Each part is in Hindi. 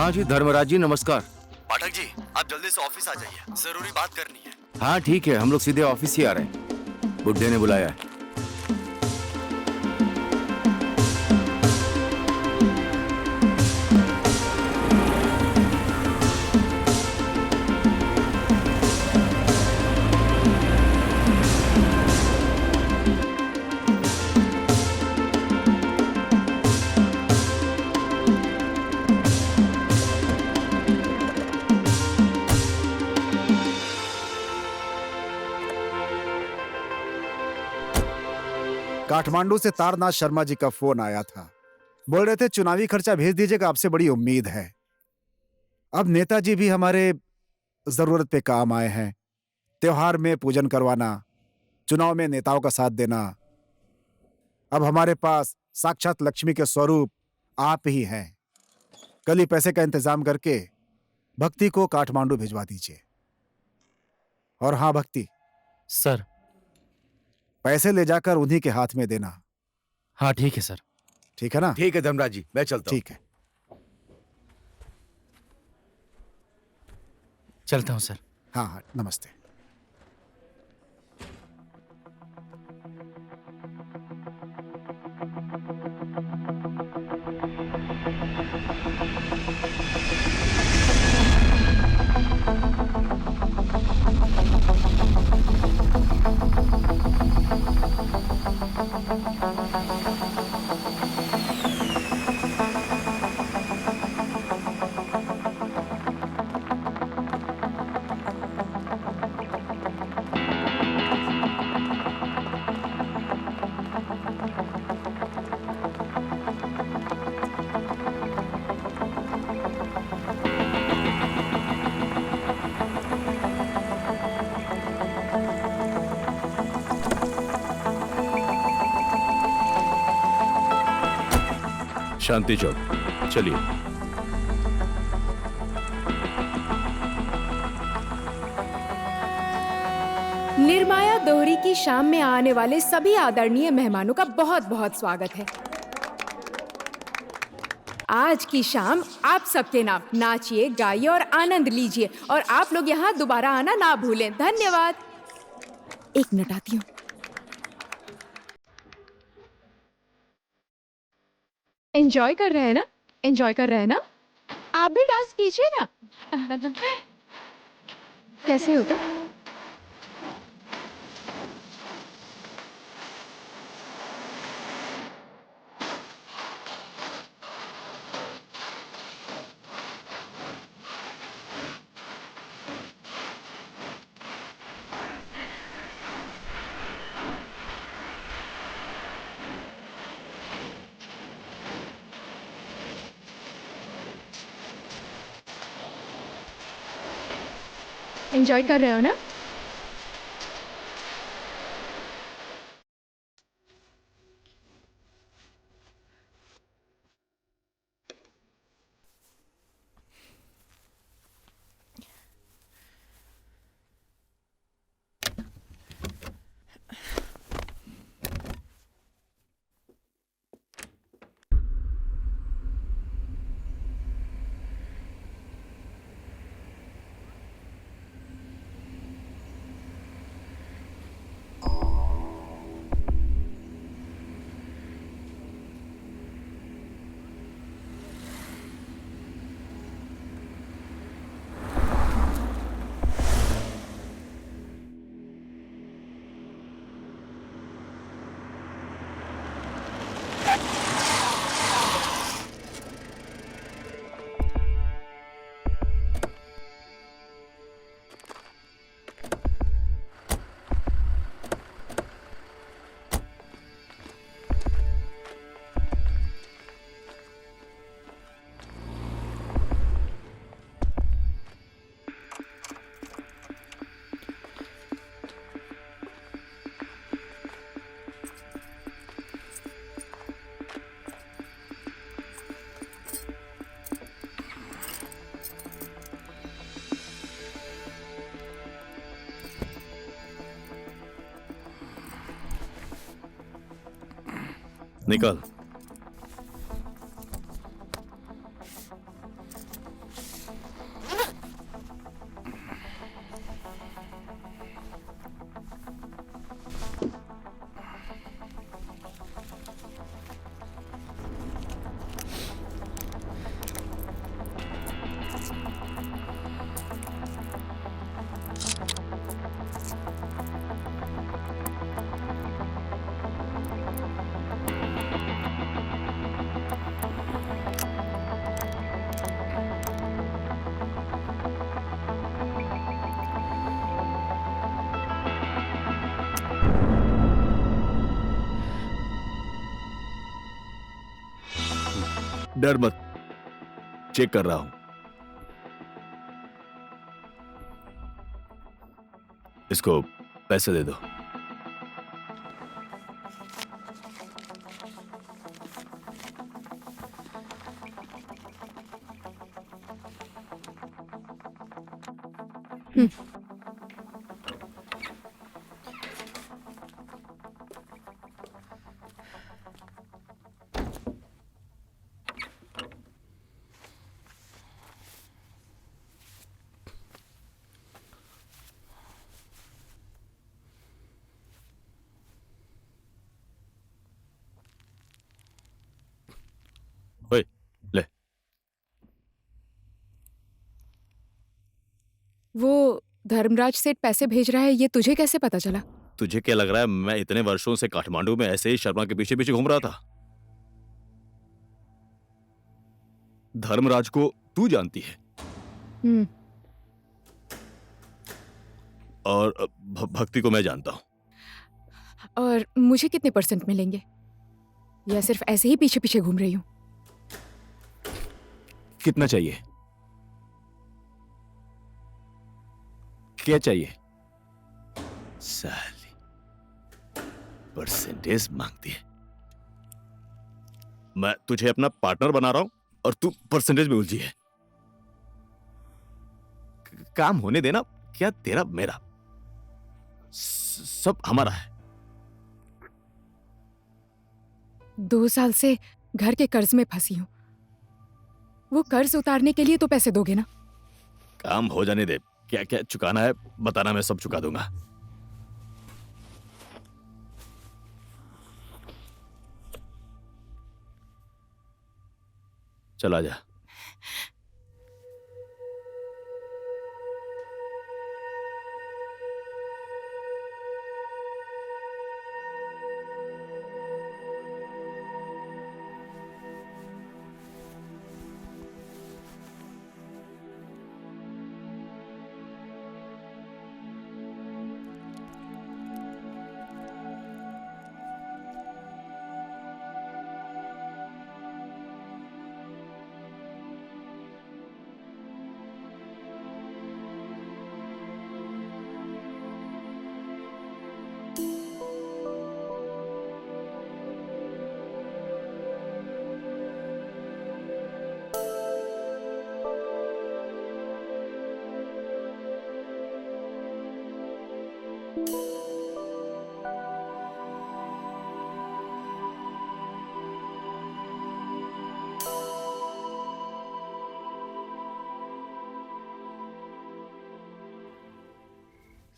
हाँ जी धर्मराज जी, नमस्कार। पाठक जी, आप जल्दी से ऑफिस आ जाइए, जरूरी बात करनी है। हाँ ठीक है, हम लोग सीधे ऑफिस ही आ रहे हैं। बुड्ढे ने बुलाया है। काठमांडू से तारनाथ शर्मा जी का फोन आया था। बोल रहे थे चुनावी खर्चा भेज दीजिएगा, आपसे बड़ी उम्मीद है। अब नेताजी भी हमारे जरूरत पे काम आए हैं। त्योहार में पूजन करवाना, चुनाव में नेताओं का साथ देना। अब हमारे पास साक्षात लक्ष्मी के स्वरूप आप ही हैं। कल ही पैसे का इंतजाम करके भक्ति को काठमांडू भिजवा दीजिए। और हाँ भक्ति, सर। पैसे ले जाकर उन्हीं के हाथ में देना। हाँ ठीक है सर। ठीक है ना? ठीक है धर्मराज जी, मैं चलता हूँ। ठीक है, चलता हूँ सर। हाँ हाँ, नमस्ते। शांति चौक, चलिए। निर्माया दोहरी की शाम में आने वाले सभी आदरणीय मेहमानों का बहुत बहुत स्वागत है। आज की शाम आप सबके नाम नाचिए, गाइए और आनंद लीजिए, और आप लोग यहाँ दोबारा आना ना भूलें। धन्यवाद। एक मिनट आती हूँ। एंजॉय कर रहे हैं ना? एंजॉय कर रहे हैं ना? आप भी डांस कीजिए ना। कैसे होगा? एंजॉय कर रहे हो ना? निकल। डर मत, चेक कर रहा हूं। इसको पैसे दे दो। ओए, ले। वो धर्मराज सेठ पैसे भेज रहा है, ये तुझे कैसे पता चला? तुझे क्या लग रहा है मैं इतने वर्षों से काठमांडू में ऐसे ही शर्मा के पीछे पीछे घूम रहा था? धर्मराज को तू जानती है हम्म। और भक्ति को मैं जानता हूं। और मुझे कितने % मिलेंगे, या सिर्फ ऐसे ही पीछे पीछे घूम रही हूँ? कितना चाहिए? क्या चाहिए? साली परसेंटेज मांगती है। मैं तुझे अपना पार्टनर बना रहा हूं और तू परसेंटेज में उलझी है। काम होने देना। क्या तेरा मेरा सब हमारा है। 2 साल से घर के कर्ज में फंसी हूँ। वो कर्ज उतारने के लिए तो पैसे दोगे ना? काम हो जाने दे। क्या क्या चुकाना है बताना, मैं सब चुका दूंगा। चला जा।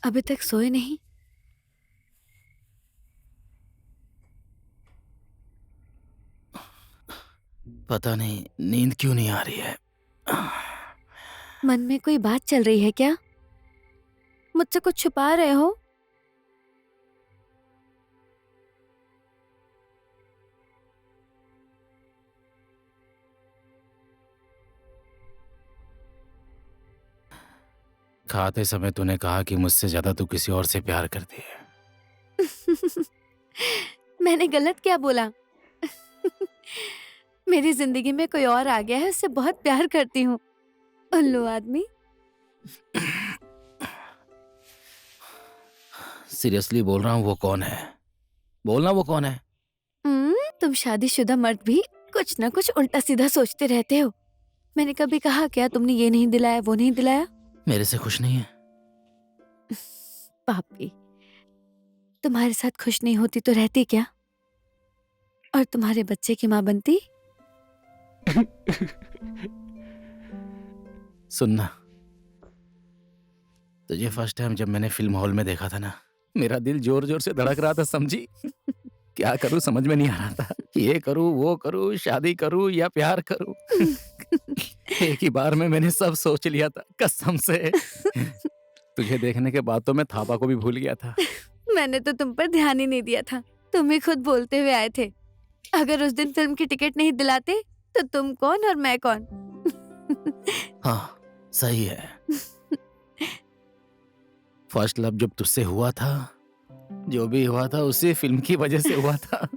अभी तक सोए नहीं? पता नहीं नींद क्यों नहीं आ रही है। मन में कोई बात चल रही है क्या? मुझसे कुछ छुपा रहे हो? खाते समय तूने कहा कि मुझसे ज्यादा तू किसी और से प्यार करती है। मैंने गलत क्या बोला? मेरी जिंदगी में कोई और आ गया है, उससे बहुत प्यार करती हूँ। उल्लू आदमी। सीरियसली बोल रहा हूँ, वो कौन है? बोलना, वो कौन है? तुम शादीशुदा मर्द भी कुछ ना कुछ उल्टा सीधा सोचते रहते हो। मैंने कभी कहा क्या तुमने ये नहीं दिलाया, वो नहीं दिलाया? मेरे से खुश नहीं है? पापी, तुम्हारे साथ खुश नहीं होती तो रहती क्या? और तुम्हारे बच्चे की माँ बनती? सुनना, तुझे फर्स्ट टाइम जब मैंने फिल्म हॉल में देखा था ना, मेरा दिल जोर जोर से धड़क रहा था, समझी? क्या करूं समझ में नहीं आ रहा था। ये करूं, वो करूं, शादी करूं या प्यार करूं। एक ही बार में मैंने सब सोच लिया था, कसम से। तुझे देखने के बाद तो मैं थापा को भी भूल गया था। मैंने तो तुम पर ध्यान ही नहीं दिया था। तुम ही खुद बोलते हुए आए थे, अगर उस दिन फिल्म की टिकट नहीं दिलाते तो तुम कौन और मैं कौन। हाँ, सही है। फर्स्ट लव जब तुझसे हुआ था, जो भी हुआ था उसी फिल्म की वजह से हुआ था।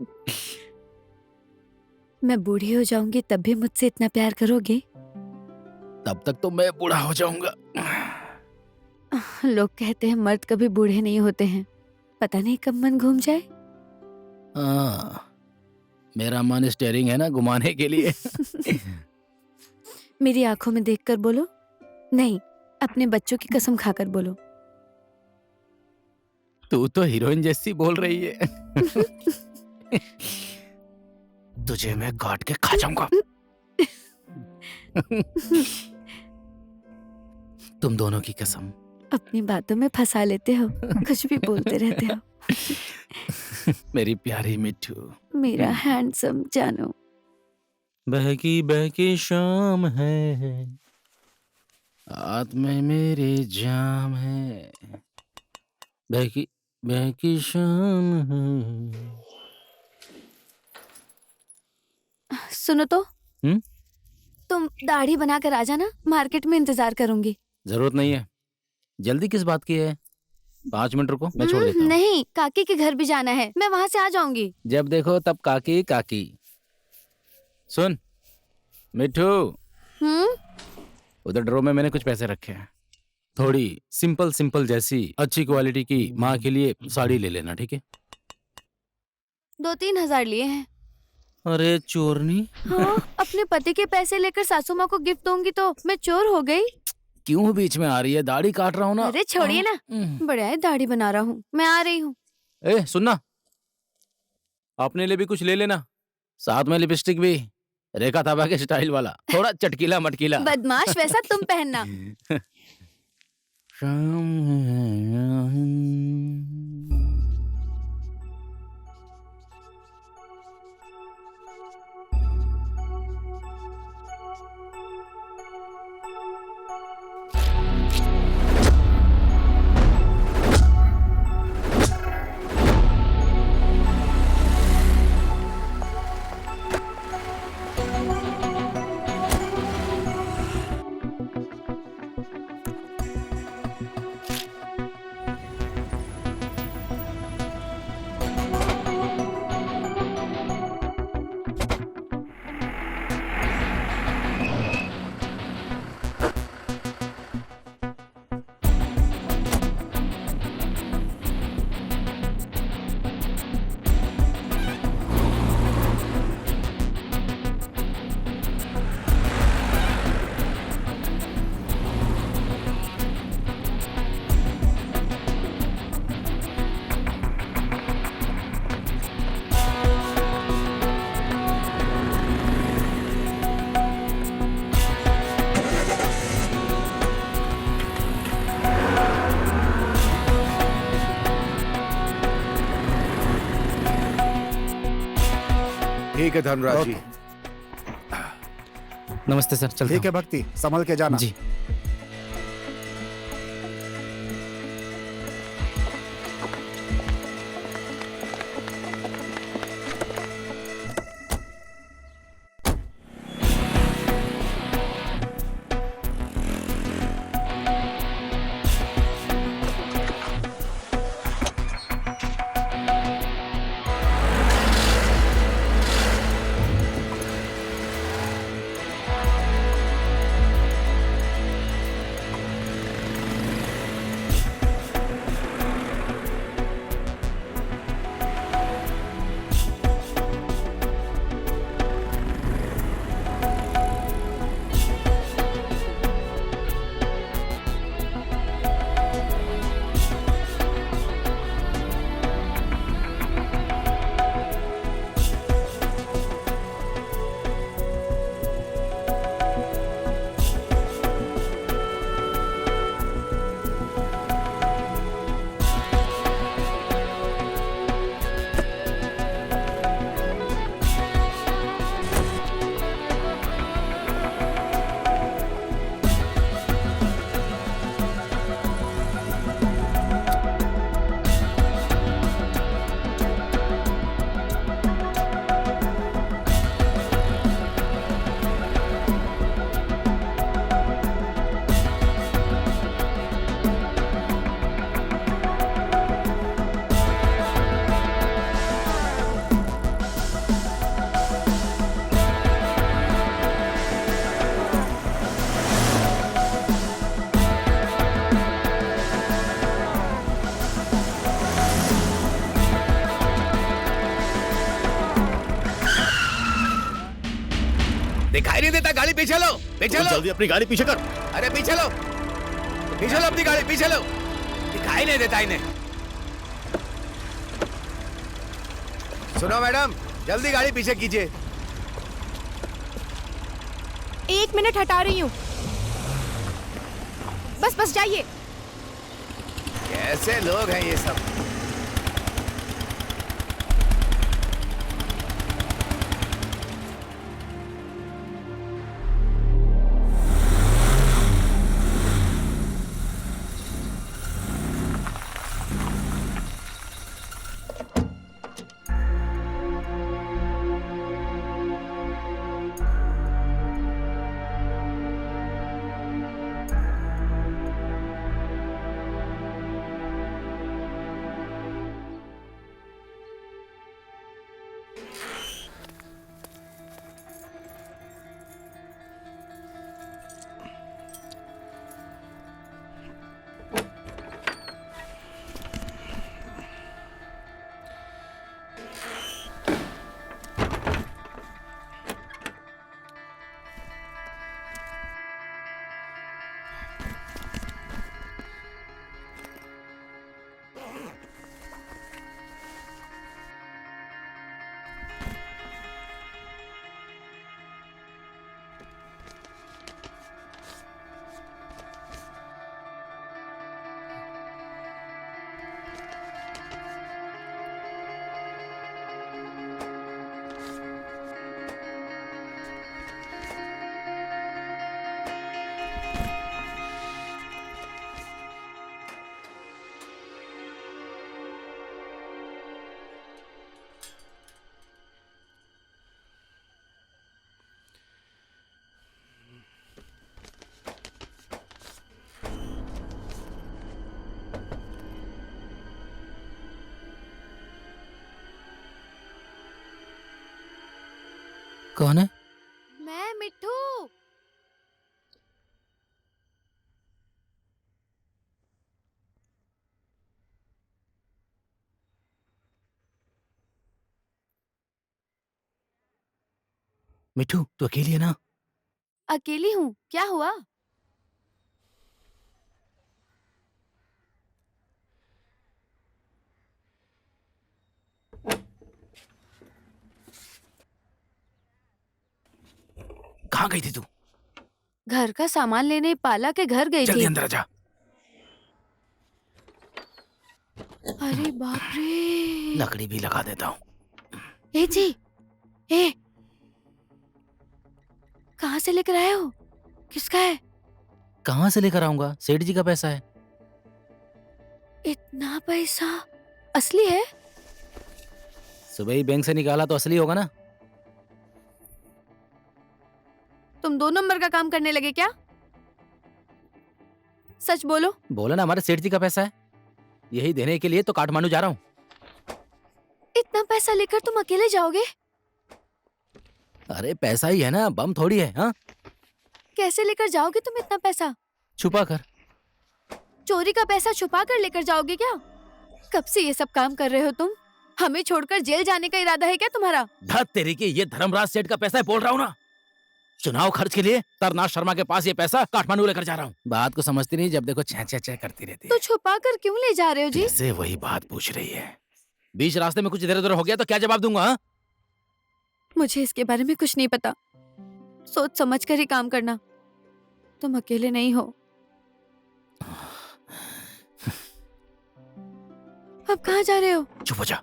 मैं बूढ़ी हो जाऊंगी तब भी मुझसे इतना प्यार करोगे? तब तक तो मैं बूढ़ा हो जाऊंगा। लोग कहते हैं मर्द कभी बूढ़े नहीं होते हैं, पता नहीं कब मन घूम जाए। हाँ, मेरा मन स्टेयरिंग है ना घुमाने के लिए। मेरी आंखों में देखकर बोलो, नहीं अपने बच्चों की कसम खाकर बोलो। तू तो हीरोइन जैसी बोल रही है। तुझे मैं काट के खा जाऊंगा। तुम दोनों की कसम। अपनी बातों में फंसा लेते हो, कुछ भी बोलते रहते हो। मेरी प्यारी मिट्ठू, मेरा हैंडसम जानू। बहकी बहकी शाम है, हाथ में मेरे जाम है, बहकी बहकी शाम है। सुनो तो, हम्म? तुम दाढ़ी बनाकर आ जाना, मार्केट में इंतजार करूंगी। जरूरत नहीं है, जल्दी किस बात की है? 5 मिनट रुको, मैं छोड़ देता हूँ। नहीं, काकी के घर भी जाना है, मैं वहां से आ जाऊंगी। जब देखो तब काकी काकी। सुन मिठू, उधर ड्रॉर में मैंने कुछ पैसे रखे हैं, थोड़ी सिंपल सिंपल जैसी अच्छी क्वालिटी की माँ के लिए साड़ी ले लेना, ठीक है? 2-3 हजार लिए हैं। अरे चोरनी, हाँ, अपने पति के पैसे लेकर सासू माँ को गिफ्ट दूंगी तो मैं चोर हो गई? क्यों बीच में आ रही है? दाढ़ी काट रहा हूँ ना। अरे छोड़िए ना, बढ़िया है, दाढ़ी बना रहा हूँ, मैं आ रही हूँ। ए सुनना, अपने लिए भी कुछ ले लेना, साथ में लिपस्टिक भी, रेखा थापा के स्टाइल वाला, थोड़ा चटकीला मटकीला। बदमाश, वैसा तुम पहनना। ठीक है धर्मराज जी। नमस्ते सर, चलता ठीक है भक्ति, संभल के जाना। जी। दिखाई नहीं देता, गाड़ी पीछे लो, पीछे तो लो। जल्दी अपनी गाड़ी पीछे कर। अरे पीछे लो, पीछे लो अपनी गाड़ी, पीछे लो। दिखाई नहीं देता इन्हें। सुनो मैडम, जल्दी गाड़ी पीछे कीजिए। 1 मिनट हटा रही हूँ। बस बस जाइए। कैसे लोग हैं ये सब। कौन है? मैं मिट्ठू। मिठू, तू अकेली है ना? अकेली हूँ, क्या हुआ? कहाँ गई थी तू? घर का सामान लेने पाला के घर गई जल्दी थी। अंदर आ जा। अरे बाप रे। लकड़ी भी लगा देता हूँ। ए जी, ए, कहाँ से लेकर आए हो? किसका है? कहाँ से लेकर आऊंगा? सेठ जी का पैसा है। इतना पैसा असली है? सुबह ही बैंक से निकाला तो असली होगा ना। तुम 2 नंबर का काम करने लगे क्या? सच बोलो। बोला ना, हमारे सेठ जी का पैसा है। यही देने के लिए तो काठमांडू जा रहा हूँ। इतना पैसा लेकर तुम अकेले जाओगे? अरे पैसा ही है ना, बम थोड़ी है। हाँ, कैसे लेकर जाओगे तुम इतना पैसा? छुपा कर। चोरी का पैसा छुपा कर लेकर जाओगे क्या? कब से ये सब काम कर रहे हो तुम? हमें छोड़कर जेल जाने का इरादा है क्या तुम्हारा? धत तेरी की, ये धर्मराज सेठ का पैसा है, बोल रहा हूँ ना। चुनाव खर्च के लिए तरनाथ शर्मा के पास ये पैसा काठमांडू लेकर जा रहा हूँ। बात को समझती नहीं, जब देखो छह छह छह करती रहती है। तो छुपा कर क्यों ले जा रहे हो जी? जैसे वही बात पूछ रही है। बीच रास्ते में कुछ इधर उधर हो गया तो क्या जवाब दूंगा? हाँ? मुझे इसके बारे में कुछ नहीं पता। सोच समझ कर ही काम करना। तुम अकेले नहीं हो। अब कहाँ जा रहे हो? चुप हो जा,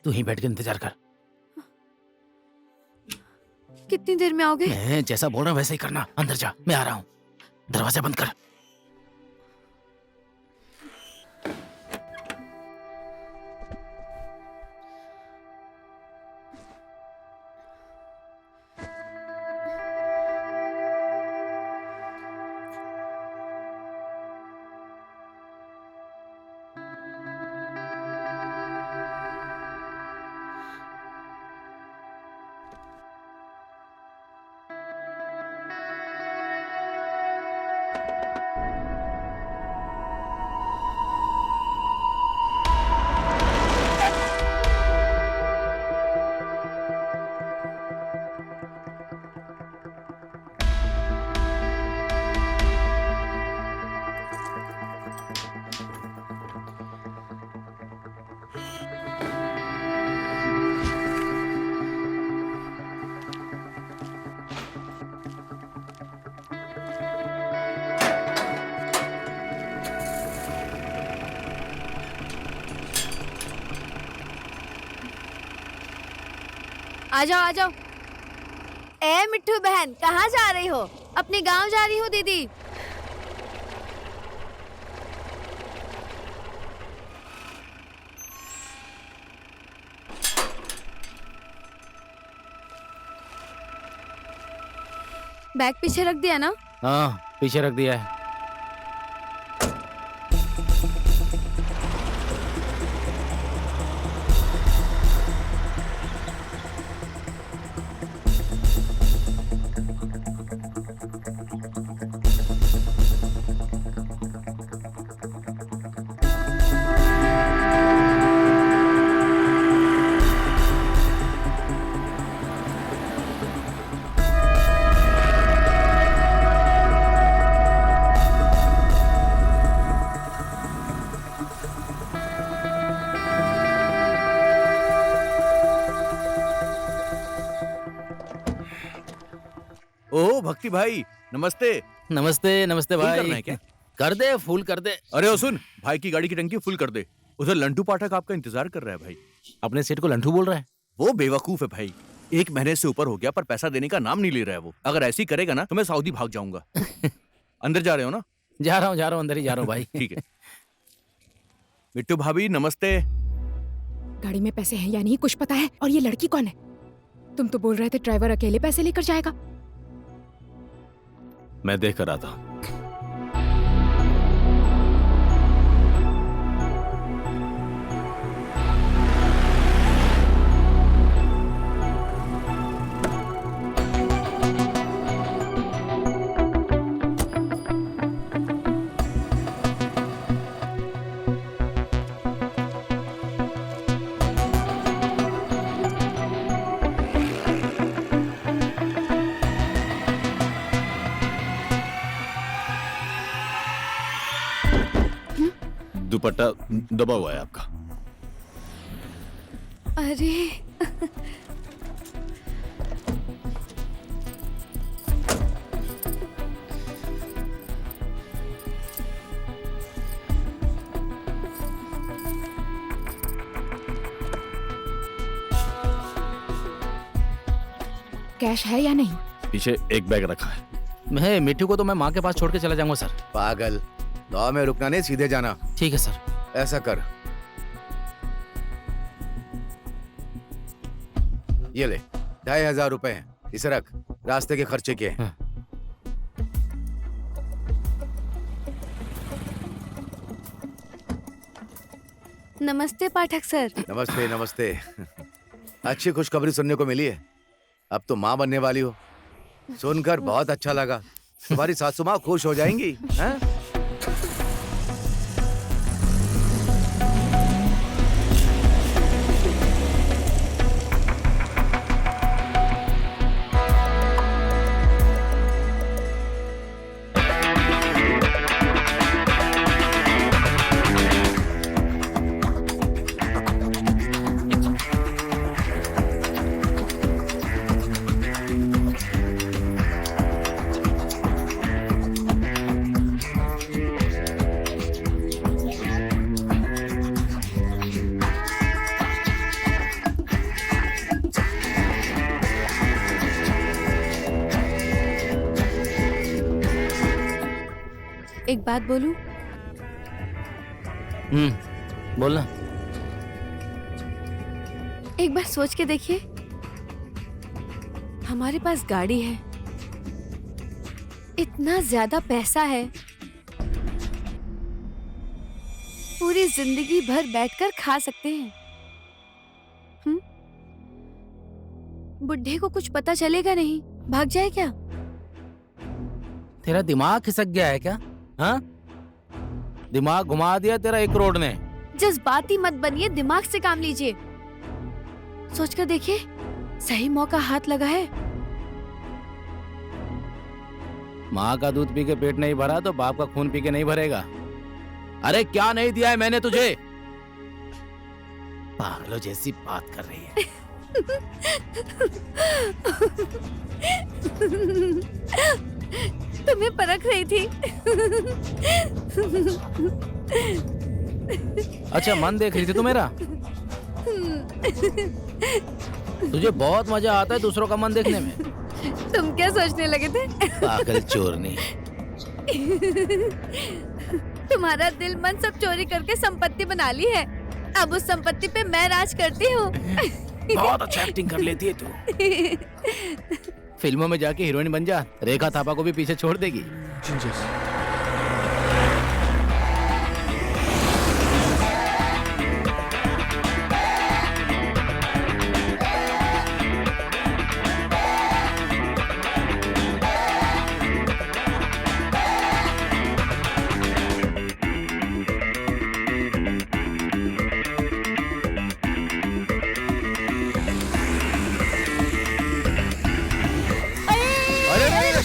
तू ही बैठ के इंतजार कर। कितनी देर में आओगे? मैं जैसा बोल रहा हूँ वैसे ही करना। अंदर जा, मैं आ रहा हूँ। दरवाजा बंद कर। आ जाओ आ जाओ। ए मिट्ठू बहन, कहाँ जा रही हो? अपने गांव जा रही हो दीदी? बैग पीछे रख दिया ना? हाँ, पीछे रख दिया है। ओह भक्ति भाई, नमस्ते। नमस्ते नमस्ते फुल भाई। करना है क्या? कर दे, फुल कर दे। अरे ओ सुन, भाई की गाड़ी की टंकी फुल कर दे। उधर लंटू पाठक आपका इंतजार कर रहा है भाई। अपने सेठ को लंठू बोल रहा है? वो बेवकूफ है भाई। 1 महीने से ऊपर हो गया पर पैसा देने का नाम नहीं ले रहा है वो। अगर ऐसे ही करेगा ना तो मैं सऊदी भाग जाऊंगा। अंदर जा रहे हो ना? जा रहा हूँ अंदर ही जा रहा हूँ भाई। ठीक है। मिट्टू भाभी नमस्ते। गाड़ी में पैसे हैं या नहीं कुछ पता है? और ये लड़की कौन है? तुम तो बोल रहे थे ड्राइवर अकेले पैसे लेकर जाएगा। मैं देख कर आता हूँ। दुपट्टा दबा हुआ है आपका। अरे कैश है या नहीं? पीछे एक बैग रखा है। मैं मिट्टू को तो मैं माँ के पास छोड़ के चला जाऊंगा सर। पागल, गाँव में रुकना नहीं, सीधे जाना। ठीक है सर। ऐसा कर, ये ले 2500 रुपए हैं, इसे रख, रास्ते के खर्चे के हैं। हाँ। नमस्ते पाठक सर। नमस्ते नमस्ते। अच्छी खुशखबरी सुनने को मिली है, अब तो माँ बनने वाली हो। सुनकर बहुत अच्छा लगा। तुम्हारी सासू माँ खुश हो जाएंगी। हैं? एक बात बोलूं? बोलना। एक बार सोच के देखिए, हमारे पास गाड़ी है, इतना ज्यादा पैसा है, पूरी जिंदगी भर बैठकर खा सकते हैं। बुढ़े को कुछ पता चलेगा नहीं, भाग जाए क्या? तेरा दिमाग खिसक गया है क्या? हाँ, दिमाग घुमा दिया तेरा 1 करोड़ ने। जज्बाती मत बनिए, दिमाग से काम लीजिए। सोचकर देखिए, सही मौका हाथ लगा है। माँ का दूध पी के पेट नहीं भरा तो बाप का खून पी के नहीं भरेगा। अरे क्या नहीं दिया है मैंने तुझे? पागलों जैसी बात कर रही है। तुम्हें परख रही थी। अच्छा, मन देख रही थी तू मेरा? तुझे बहुत मजा आता है दूसरों का मन देखने में। तुम क्या सोचने लगे थे? पागल चोरनी। तुम्हारा दिल मन सब चोरी करके संपत्ति बना ली है। अब उस संपत्ति पे मैं राज करती हूँ। बहुत अच्छा एक्टिंग कर लेती है तू। फिल्मों में जाके हीरोइन बन जा, रेखा थापा को भी पीछे छोड़ देगी।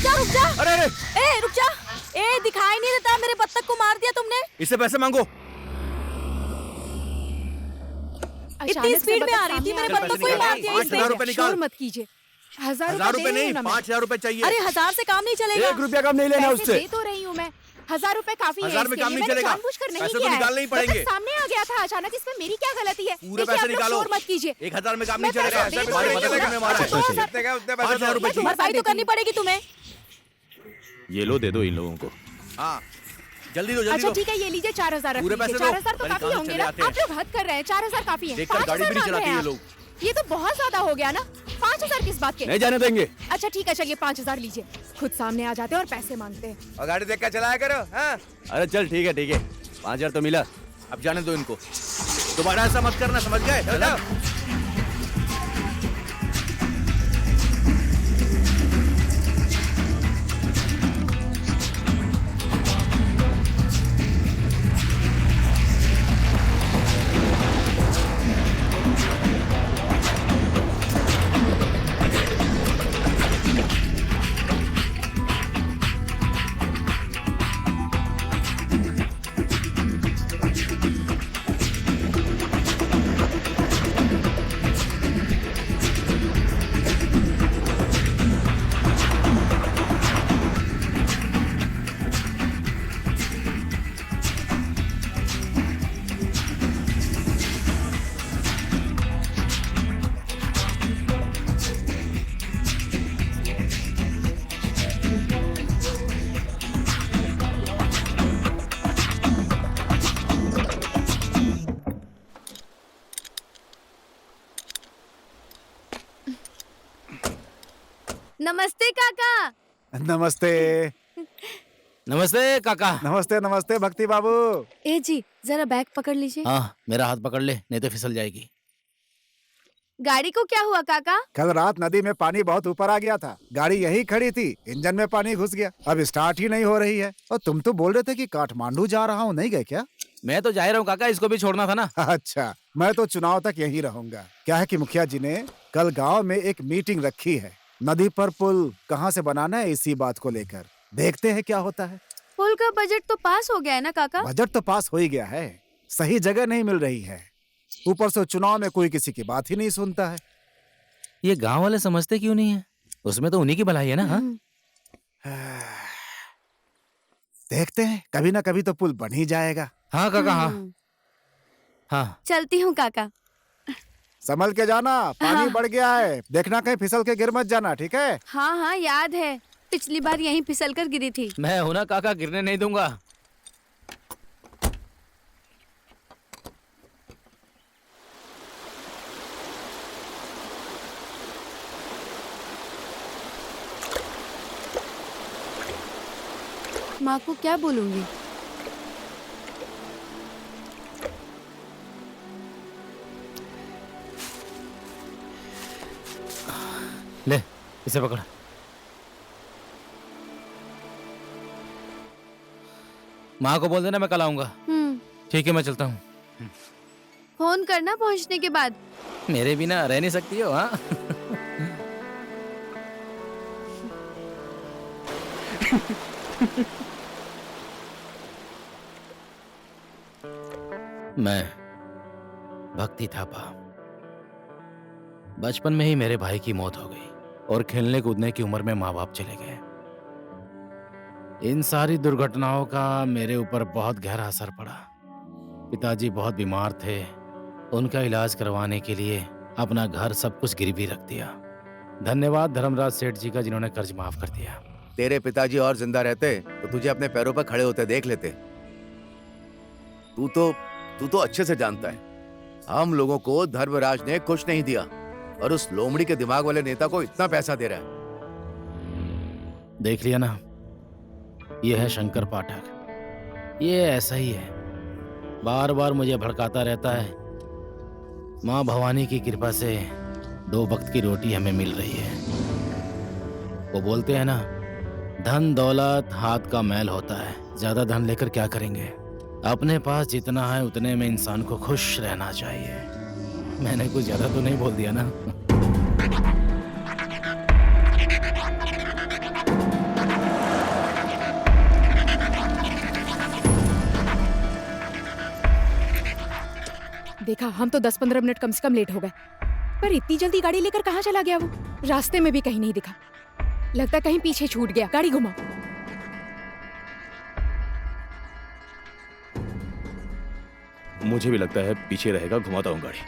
रुक जा। अरे अरे ए रुक जा। ए दिखाई नहीं देता, मेरे बत्तख को मार दिया तुमने। इससे पैसे मांगो। इतनी स्पीड में आ रही थी, मेरे बत्तख को ही मार दिया इसने। 5,000 रुपए निकाल। शोर मत कीजिए। 1000 1000 रुपए दे रही नहीं, हूँ ना मैं। 5,000 रुपए चाहिए। अरे 1000 से काम नहीं चलेगा। 1 रुपया कम नहीं लेना पैसे उससे। दे तो रही हूँ मैं। 1000 रुपए काफी है 1000 में इसके काम लिए। नहीं मैंने चलेगा। जानबूझकर नहीं पैसे तो किया है। निकालने ही बत्तख पड़ेंगे। सामने आ गया था अचानक, इसमें मेरी क्या गलती है? पूरे देखिए, पैसे आप लोग निकालो। शोर मत कीजिए। 1,000 में काम मैं नहीं चलेगा। पैसे दे तो तुम्हारे रही हूँ। मदद में मारा है। अच्छा, 5,000 रुपए चाहिए। भरपाई तो करनी पड़ेगी तुम्हें। ये लो, दे दो इन लोगों को। हाँ जल्दी दो, जल्दी अच्छा दो। ठीक है, ये लीजिए 4000 रख पूरे लीजिए। पैसे दो। 4000 तो बड़ी काफी कहाँ से होंगे चले ना? आते हैं? आप लोग हद कर रहे हैं। 4000 काफी है। देखकर गाड़ी भी नहीं 5000 मांग चलाते रहे हैं ये आप। लोग। ये तो बहुत ज्यादा हो गया ना। 5000 किस बात के? नहीं जाने देंगे। अच्छा ठीक है, चलिए 5000 लीजिए। खुद सामने आ जाते हैं और पैसे मांगते हैं। और गाड़ी देख कर चलाया करो। हाँ अरे चल ठीक है 5,000 तो मिला। अब जाने दो इनको। दोबारा ऐसा मत करना, समझ गए? चलो। नमस्ते काका। नमस्ते। नमस्ते काका। नमस्ते नमस्ते भक्ति बाबू। ए जी जरा बैग पकड़ लीजिए। हाँ मेरा हाथ पकड़ ले, नहीं तो फिसल जाएगी। गाड़ी को क्या हुआ काका? कल रात नदी में पानी बहुत ऊपर आ गया था। गाड़ी यही खड़ी थी, इंजन में पानी घुस गया। अब स्टार्ट ही नहीं हो रही है। और तुम तो बोल रहे थे कि काठमांडू जा रहा हूँ, नहीं गए क्या? मैं तो जा ही रहा हूँ काका, इसको भी छोड़ना था ना। अच्छा, मैं तो चुनाव तक यहीं रहूंगा। क्या है कि मुखिया जी ने कल गांव में एक मीटिंग रखी है। नदी पर पुल कहाँ से बनाना है, इसी बात को लेकर। देखते हैं क्या होता है। पुल का बजट तो पास हो गया है ना काका? बजट तो पास हो ही गया है, सही जगह नहीं मिल रही है। ऊपर से चुनाव में कोई किसी की बात ही नहीं सुनता है। ये गांव वाले समझते क्यों नहीं है? उसमें तो उन्हीं की भलाई है ना। हाँ? देखते हैं, कभी ना कभी तो पुल बन ही जाएगा। हाँ काका हाँ। हाँ चलती हूँ काका। संभल के जाना, पानी हाँ। बढ़ गया है। देखना कहीं फिसल के गिर मत जाना, ठीक है? हाँ हाँ याद है, पिछली बार यहीं फिसल कर गिरी थी। मैं हूं ना काका, गिरने नहीं दूंगा। माँ को क्या बोलूंगी? ले इसे पकड़। माँ को बोल देना मैं कल आऊंगा। ठीक है मैं चलता हूँ। फोन करना पहुँचने के बाद। मेरे बिना रह नहीं सकती हो। हाँ मैं भक्ति थापा। बचपन में ही मेरे भाई की मौत हो गई और खेलने कूदने की उम्र में माँ बाप चले गए। इन सारी दुर्घटनाओं का मेरे ऊपर बहुत गहरा असर पड़ा। पिताजी बहुत बीमार थे। उनका इलाज करवाने के लिए अपना घर सब कुछ गिरवी रख दिया। धन्यवाद धर्मराज सेठ जी का जिन्होंने कर्ज माफ कर दिया। तेरे पिताजी और जिंदा रहते तो तुझे अपने पैरों पर खड़े होते देख लेते। तू तो अच्छे से जानता है, हम लोगों को धर्मराज ने कुछ नहीं दिया और उस लोमड़ी के दिमाग वाले नेता को इतना पैसा दे रहा है। देख लिया ना, ये है शंकर पाठक। ये ऐसा ही है, बार बार मुझे भड़काता रहता है। माँ भवानी की कृपा से 2 वक्त की रोटी हमें मिल रही है। वो बोलते हैं ना, धन दौलत हाथ का मैल होता है। ज्यादा धन लेकर क्या करेंगे? अपने पास जितना है उतने में इंसान को खुश रहना चाहिए। मैंने कुछ ज्यादा तो नहीं बोल दिया ना? देखा, हम तो 10-15 मिनट कम से कम लेट हो गए, पर इतनी जल्दी गाड़ी लेकर कहाँ चला गया वो? रास्ते में भी कहीं नहीं दिखा। लगता कहीं पीछे छूट गया। गाड़ी घुमा। मुझे भी लगता है पीछे रहेगा, घुमाता हूँ गाड़ी।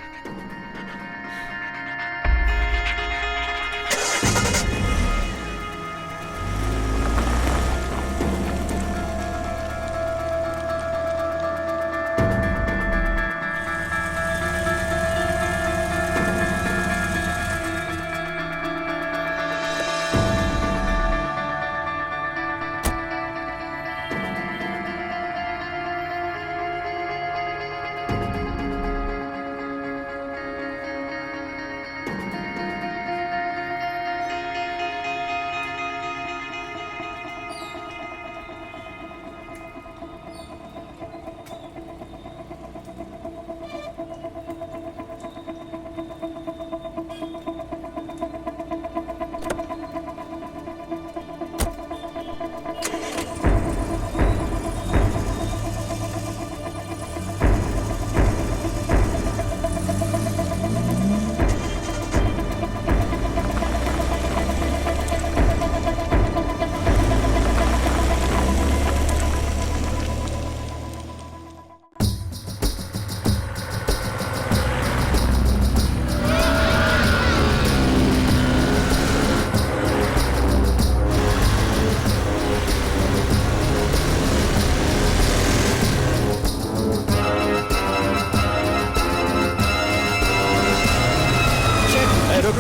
रुक,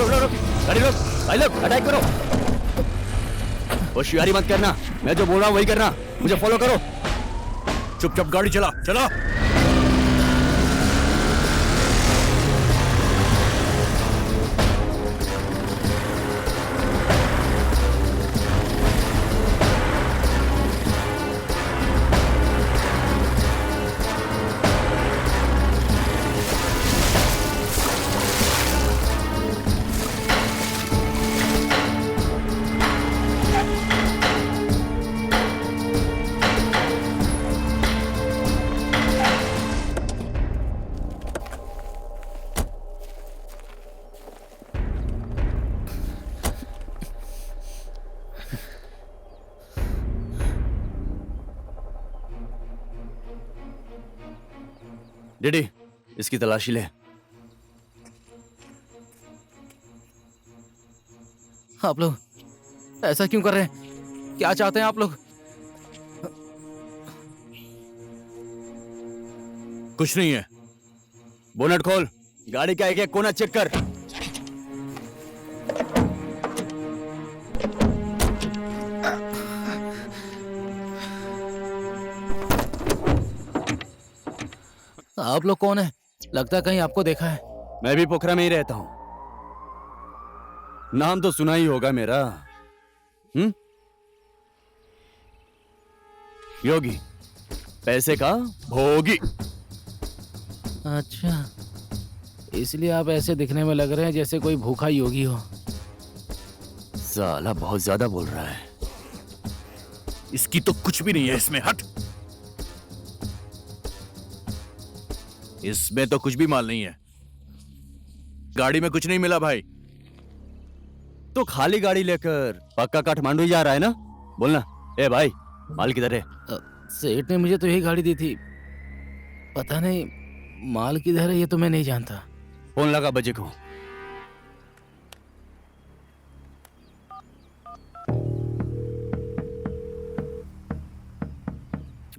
गाड़ी रोक, भाई लोग अटैक करो। होशियारी मत करना, मैं जो बोल रहा हूँ वही करना। मुझे फॉलो करो। चुपचाप गाड़ी चला चला। डीडी, इसकी तलाशी ले। आप लोग ऐसा क्यों कर रहे हैं? क्या चाहते हैं आप लोग? कुछ नहीं है। बोनट खोल, गाड़ी का एक एक कोना चेक कर। आप लोग कौन है? लगता कहीं आपको देखा है। मैं भी पोखरा में ही रहता हूं। नाम तो सुना ही होगा मेरा। योगी, पैसे का भोगी। अच्छा, इसलिए आप ऐसे दिखने में लग रहे हैं जैसे कोई भूखा योगी हो। साला बहुत ज्यादा बोल रहा है। इसकी तो कुछ भी नहीं है इसमें। हट। इसमें तो कुछ भी माल नहीं है। गाड़ी में कुछ नहीं मिला भाई। तो खाली गाड़ी लेकर पक्का काठमांडू ही जा रहा है ना? बोलना। ए भाई, माल किधर है? सेठ ने मुझे तो यही गाड़ी दी थी। पता नहीं माल किधर है, ये तो मैं नहीं जानता। फोन लगा बजे को।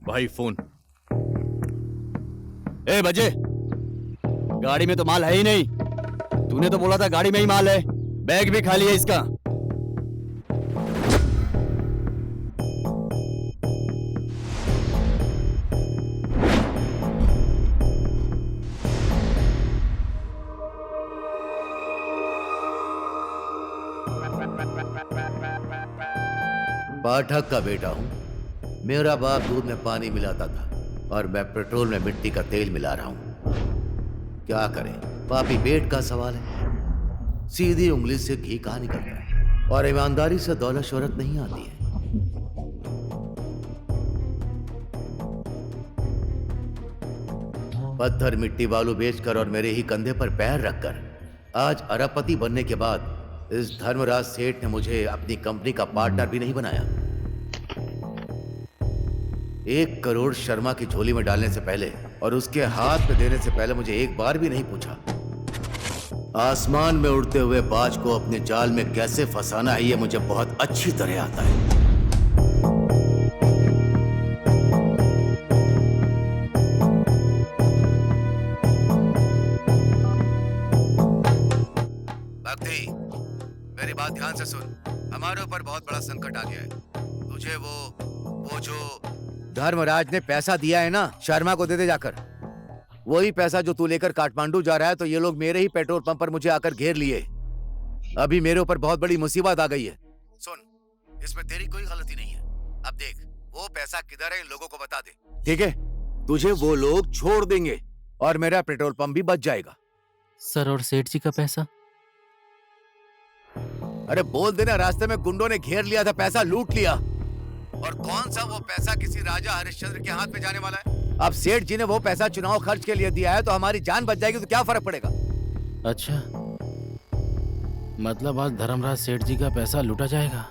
भाई फोन। ए बजे, गाड़ी में तो माल है ही नहीं। तूने तो बोला था गाड़ी में ही माल है। बैग भी खाली है इसका। पाठक का बेटा हूं। मेरा बाप दूध में पानी मिलाता था और मैं पेट्रोल में मिट्टी का तेल मिला रहा हूं। क्या करें, पापी पेट का सवाल है। सीधी उंगली से घी कहां निकलता है, और ईमानदारी से दौलत शोहरत नहीं आती है। पत्थर मिट्टी बालू बेचकर और मेरे ही कंधे पर पैर रखकर आज अरबपति बनने के बाद इस धर्मराज सेठ ने मुझे अपनी कंपनी का पार्टनर भी नहीं बनाया। 1 करोड़ शर्मा की झोली में डालने से पहले और उसके हाथ में देने से पहले मुझे एक बार भी नहीं पूछा। आसमान में उड़ते हुए बाज को अपने जाल में कैसे फंसाना है, ये मुझे बहुत अच्छी तरह आता है। भक्ति, मेरी बात ध्यान से सुन। हमारे ऊपर बहुत बड़ा संकट आ गया है। तुझे वो जो धर्मराज ने पैसा दिया है ना, शर्मा को दे दे जाकर। वही पैसा जो तू लेकर काठमांडू जा रहा है, तो ये लोग मेरे ही पेट्रोल पंप पर मुझे आकर घेर लिए। अभी मेरे ऊपर बहुत बड़ी मुसीबत आ गई है। सुन, इसमें तेरी कोई गलती नहीं है। अब देख, वो पैसा किधर है इन लोगों को बता दे, ठीक है? तुझे वो लोग छोड़ देंगे और मेरा पेट्रोल पंप भी बच जाएगा। सर, और सेठ जी का पैसा? अरे बोल देना, रास्ते में गुंडों ने घेर लिया था, पैसा लूट लिया। और कौन सा वो पैसा किसी राजा हरिश्चंद्र के हाथ में जाने वाला है। अब सेठ जी ने वो पैसा चुनाव खर्च के लिए दिया है, तो हमारी जान बच जाएगी, तो क्या फर्क पड़ेगा। अच्छा, मतलब आज धर्मराज सेठ जी का पैसा लूटा जाएगा?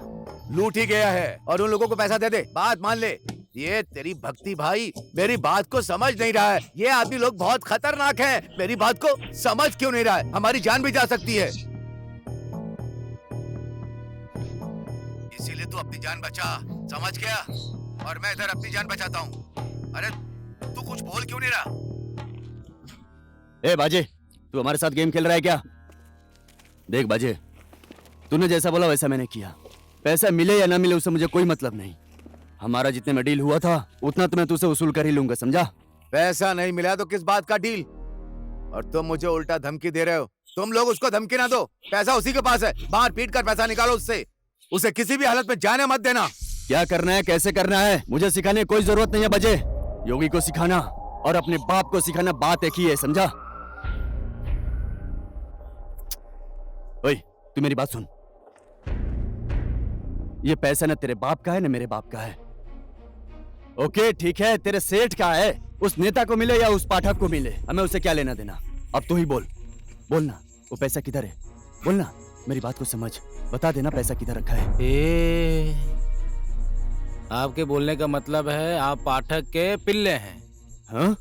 लूट ही गया है, और उन लोगों को पैसा दे दे, बात मान ले। ये तेरी भक्ति भाई मेरी बात को समझ नहीं रहा है। ये आदमी लोग बहुत खतरनाक हैं। मेरी बात को समझ क्यों नहीं रहा है? हमारी जान भी जा सकती है। इसीलिए तू अपनी जान बचा, समझ गया? और मैं इधर अपनी जान बचाता हूँ। अरे तू कुछ बोल क्यों नहीं रहा? ए बाजे, तू हमारे साथ गेम खेल रहा है क्या? देख बाजे, तूने जैसा बोला वैसा मैंने किया। पैसा मिले या ना मिले उससे मुझे कोई मतलब नहीं। हमारा जितने में डील हुआ था उतना तो मैं तुझसे वसूल कर ही लूंगा, समझा? पैसा नहीं मिला तो किस बात का डील? और तुम मुझे उल्टा धमकी दे रहे हो। तुम लोग उसको धमकी ना दो, पैसा उसी के पास है। बाहर पीट कर पैसा निकालो उससे। उसे किसी भी हालत में जाने मत देना। क्या करना है, कैसे करना है, मुझे सिखाने की कोई जरूरत नहीं है बजे। योगी को सिखाना और अपने बाप को सिखाना बात एक ही है, समझा? ओए, तू मेरी बात सुन। ये पैसा न तेरे बाप का है न मेरे बाप का है। ओके ठीक है, तेरे सेठ का है। उस नेता को मिले या उस पाठक को मिले, हमें उससे क्या लेना देना। अब तू ही बोलना वो पैसा किधर है। बोलना, मेरी बात को समझ, बता देना पैसा किधर रखा है। आपके बोलने का मतलब है आप पाठक के पिल्ले हैं? हाँ?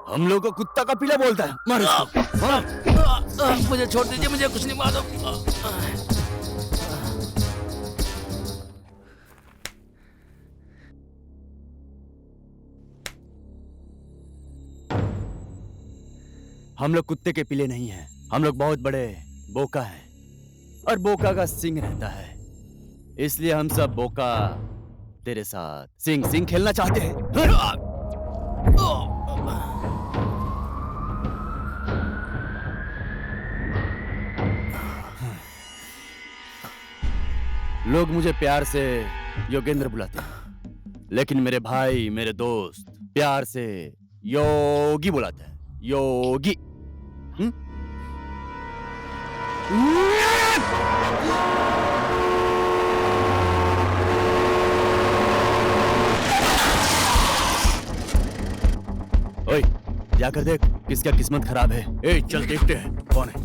हम लोग को कुत्ता का पिला बोलता है। मार इसको। मुझे छोड़ दीजिए, मुझे कुछ नहीं मालूम। हम लोग कुत्ते के पिले नहीं हैं। हम लोग बहुत बड़े बोका हैं और बोका का सिंग रहता है, इसलिए हम सब बोका तेरे साथ सिंग सिंग खेलना चाहते हैं। लोग मुझे प्यार से योगेंद्र बुलाते हैं, लेकिन मेरे भाई मेरे दोस्त प्यार से योगी बुलाते हैं। योगी। ओए, जाकर देख किसका किस्मत खराब है। ए, चल देखते हैं कौन है।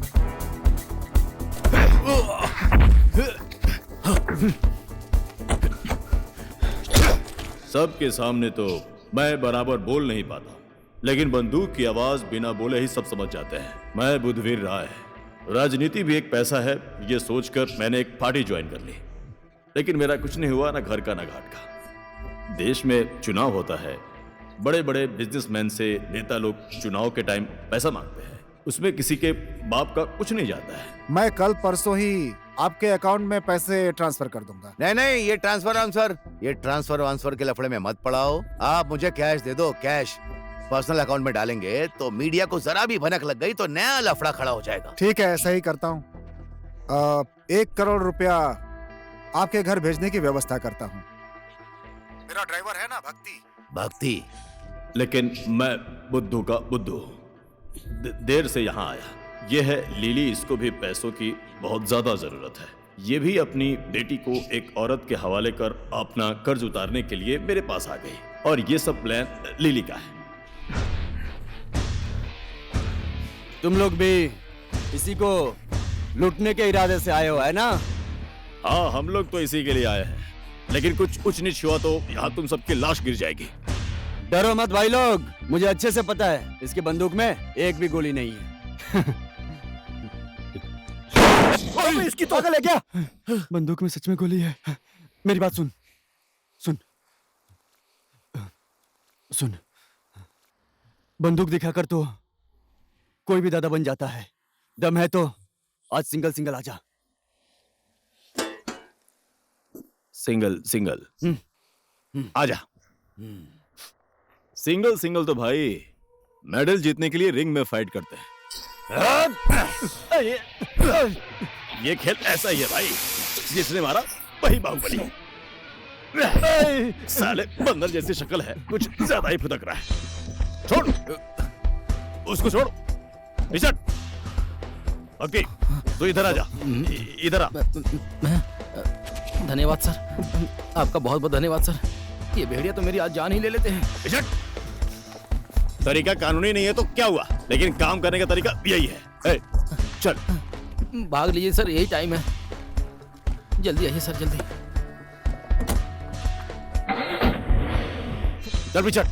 सबके सामने तो मैं बराबर बोल नहीं पाता, लेकिन बंदूक की आवाज बिना बोले ही सब समझ जाते हैं। मैं बुद्धवीर राय, राजनीति भी एक पैसा है, ये सोचकर मैंने एक पार्टी ज्वाइन कर ली, लेकिन मेरा कुछ नहीं हुआ, ना घर का ना घाट का। देश में चुनाव होता है, बड़े बड़े बिजनेसमैन से नेता लोग चुनाव के टाइम पैसा मांगते हैं, उसमें किसी के बाप का कुछ नहीं जाता है। मैं कल परसों ही आपके अकाउंट में पैसे ट्रांसफर कर दूंगा। नहीं, ये ट्रांसफर वांसफर के लफड़े में मत पड़ाओ। आप मुझे कैश दे दो, कैश पर्सनल अकाउंट में डालेंगे तो मीडिया को जरा भी भनक लग गई तो नया लफड़ा खड़ा हो जाएगा। ठीक है, ऐसा ही करता हूँ। 1 करोड़ रुपया आपके घर भेजने की व्यवस्था करता हूँ। मेरा ड्राइवर है ना भक्ति, लेकिन मैं बुद्धू का बुद्धू देर से यहाँ आया। ये है लिली, इसको भी पैसों की बहुत ज्यादा जरूरत है। ये भी अपनी बेटी को एक औरत के हवाले कर अपना कर्ज उतारने के लिए मेरे पास आ गई, और ये सब प्लान लिली का है। तुम लोग भी इसी को लूटने के इरादे से आए हो, है ना? हाँ, हम लोग तो इसी के लिए आए हैं, लेकिन कुछ ऊंच नीच हुआ तो यहाँ तुम सबकी लाश गिर जाएगी। डरो मत भाई लोग, मुझे अच्छे से पता है इसकी बंदूक में एक भी गोली नहीं है। इसकी तो पागल है क्या? बंदूक में सच में गोली है। मेरी बात सुन सुन सुन, बंदूक दिखाकर तो कोई भी दादा बन जाता है। दम है तो आज सिंगल सिंगल आजा। सिंगल आजा। सिंगल तो भाई मेडल जीतने के लिए रिंग में फाइट करते हैं। ये खेल ऐसा ही है भाई, जिसने मारा वही बाहुबली। साले बंदर जैसी शक्ल है, कुछ ज्यादा ही फुदक रहा है। छोड़ उसको, छोड़ रिचर्ड। ओके, तो इधर आ जा, इधर आ। धन्यवाद सर, आपका बहुत बहुत धन्यवाद सर। ये भेड़िया तो मेरी आज जान ही ले लेते हैं। रिचर्ड, तरीका कानूनी नहीं है तो क्या हुआ, लेकिन काम करने का तरीका यही है। ए, चल भाग लीजिए सर, यही टाइम है। जल्दी आइए सर, जल्दी। चल रिचर्ड।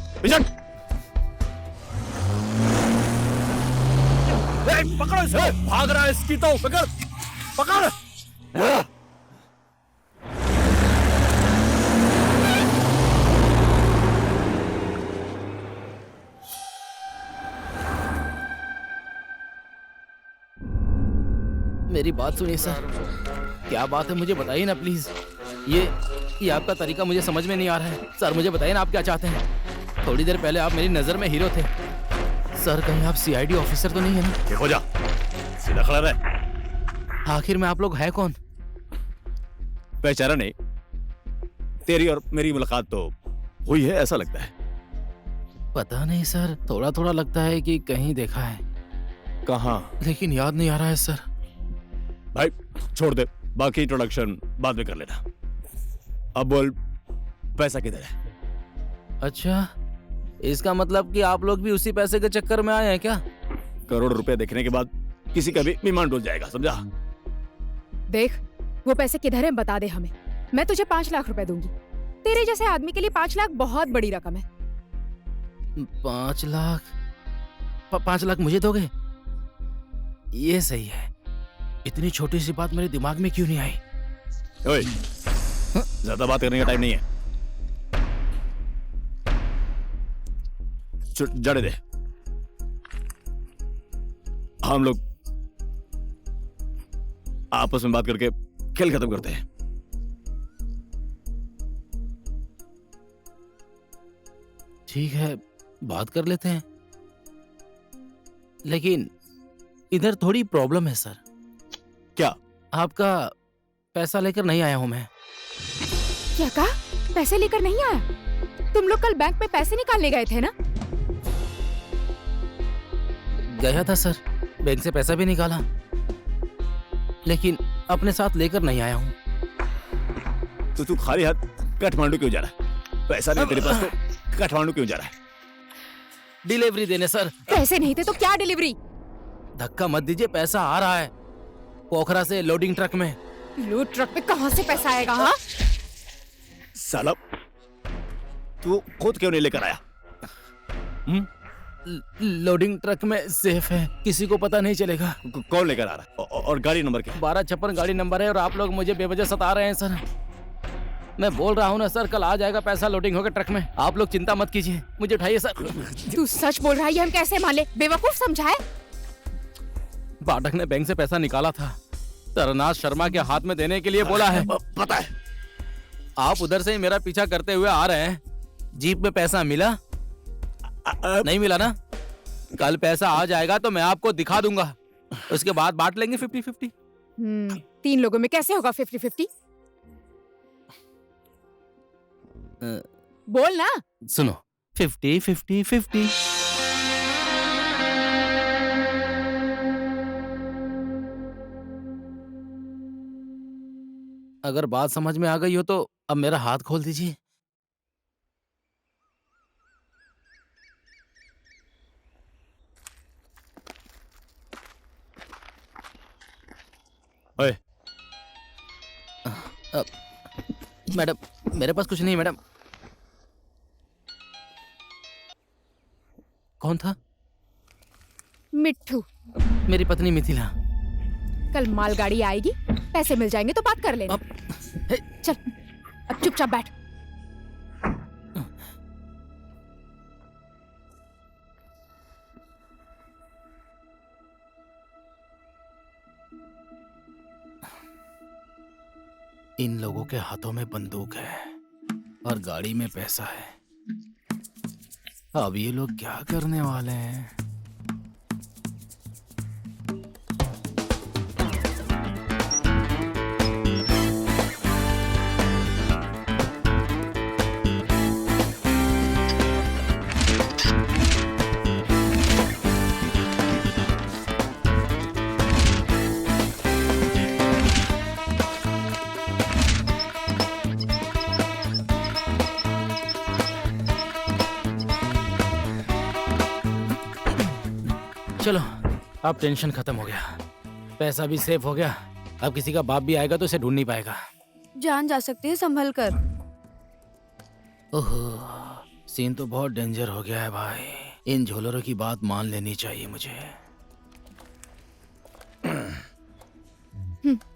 पकड़ो इसे, भाग रहा है इसकी तो पकड़। मेरी बात सुनिए सर, क्या बात है मुझे बताइए ना प्लीज। ये आपका तरीका मुझे समझ में नहीं आ रहा है। सर मुझे बताइए ना, आप क्या चाहते हैं? थोड़ी देर पहले आप मेरी नजर में हीरो थे सर, कहीं आप सीआईडी ऑफिसर तो नहीं है ना? हो जा, सीधा खड़ा रहे। आखिर में आप लोग हैं कौन? पहचाना नहीं? तेरी और मेरी मुलाकात तो हुई है ऐसा लगता है। पता नहीं सर, थोड़ा थोड़ा लगता है कि कहीं देखा है। कहाँ? लेकिन याद नहीं आ रहा है सर। भाई छोड़ दे, बाकी इंट्रोडक्शन बाद में कर लेना। अब बोल, पैसा किधर है? अच्छा, इसका मतलब कि आप लोग भी उसी पैसे के चक्कर में आए हैं क्या? करोड़ रुपए देखने के बाद किसी का भी ईमान डूब जाएगा, समझा? देख, वो पैसे किधर हैं बता दे हमें। मैं तुझे 5 लाख रुपए दूंगी। तेरे जैसे आदमी के लिए 5 लाख बहुत बड़ी रकम है। 5 लाख? 5 लाख मुझे दोगे? ये सही है। इतनी छोटी सी बात मेरे दिमाग में क्यों नहीं आई? ओए, ज्यादा बात करने का टाइम नहीं है। जाने दे, हम लोग आपस में बात करके खेल खत्म करते हैं। ठीक है, बात कर लेते हैं, लेकिन इधर थोड़ी प्रॉब्लम है सर। क्या? आपका पैसा लेकर नहीं आया हूं मैं। क्या कहा? पैसे लेकर नहीं आया? तुम लोग कल बैंक में पैसे निकालने गए थे ना? गया था सर, बैंक से पैसा भी निकाला, लेकिन अपने साथ लेकर नहीं आया हूं। तो तू खाली हाथ काठमांडू क्यों जा रहा है? पैसा नहीं तेरे पास तो काठमांडू क्यों जा रहा है? डिलीवरी देने सर। पैसे नहीं थे तो क्या डिलीवरी? धक्का मत दीजिए, पैसा आ रहा है पोखरा से लोडिंग ट्रक में। लोड ट्रक पे कहां से पैसा आएगा? हाँ, साला तू खुद क्यों नहीं लेकर आया? लोडिंग ट्रक में सेफ है, किसी को पता नहीं चलेगा। कौन लेकर आ रहा है? और गाड़ी नंबर क्या है? 1256 गाड़ी नंबर है और आप लोग मुझे बेवजह सता रहे हैं सर। मैं बोल रहा हूँ ना सर, कल आ जाएगा पैसा लोडिंग होकर ट्रक में। आप लोग चिंता मत कीजिए, मुझे उठाइए सर। तू सच बोल रहा है, ये हम कैसे मान ले? बेवकूफ समझा है? पाठक ने बैंक से पैसा निकाला था, तरनाथ शर्मा के हाथ में देने के लिए बोला है। पता है। आप उधर से ही मेरा पीछा करते हुए आ रहे हैं। जीप में पैसा मिला? नहीं मिला ना? कल पैसा आ जाएगा तो मैं आपको दिखा दूंगा, उसके बाद बांट लेंगे 50-50। 3 लोगों में कैसे होगा 50-50? बोल ना। सुनो, 50-50-50। अगर बात समझ में आ गई हो तो अब मेरा हाथ खोल दीजिए। ओए, मैडम, मेरे पास कुछ नहीं मैडम। कौन था? मिट्ठू। मेरी पत्नी मिथिला। कल मालगाड़ी आएगी, पैसे मिल जाएंगे तो बात कर लेना। चल, अब चुपचाप बैठ। इन लोगों के हाथों में बंदूक है और गाड़ी में पैसा है। अब ये लोग क्या करने वाले हैं? चलो, अब टेंशन खत्म हो गया, पैसा भी सेफ हो गया। अब किसी का बाप भी आएगा तो इसे ढूंढ नहीं पाएगा। जान जा सकती है, संभल कर। ओहो, सीन तो बहुत डेंजर हो गया है भाई। इन झोलरों की बात मान लेनी चाहिए मुझे।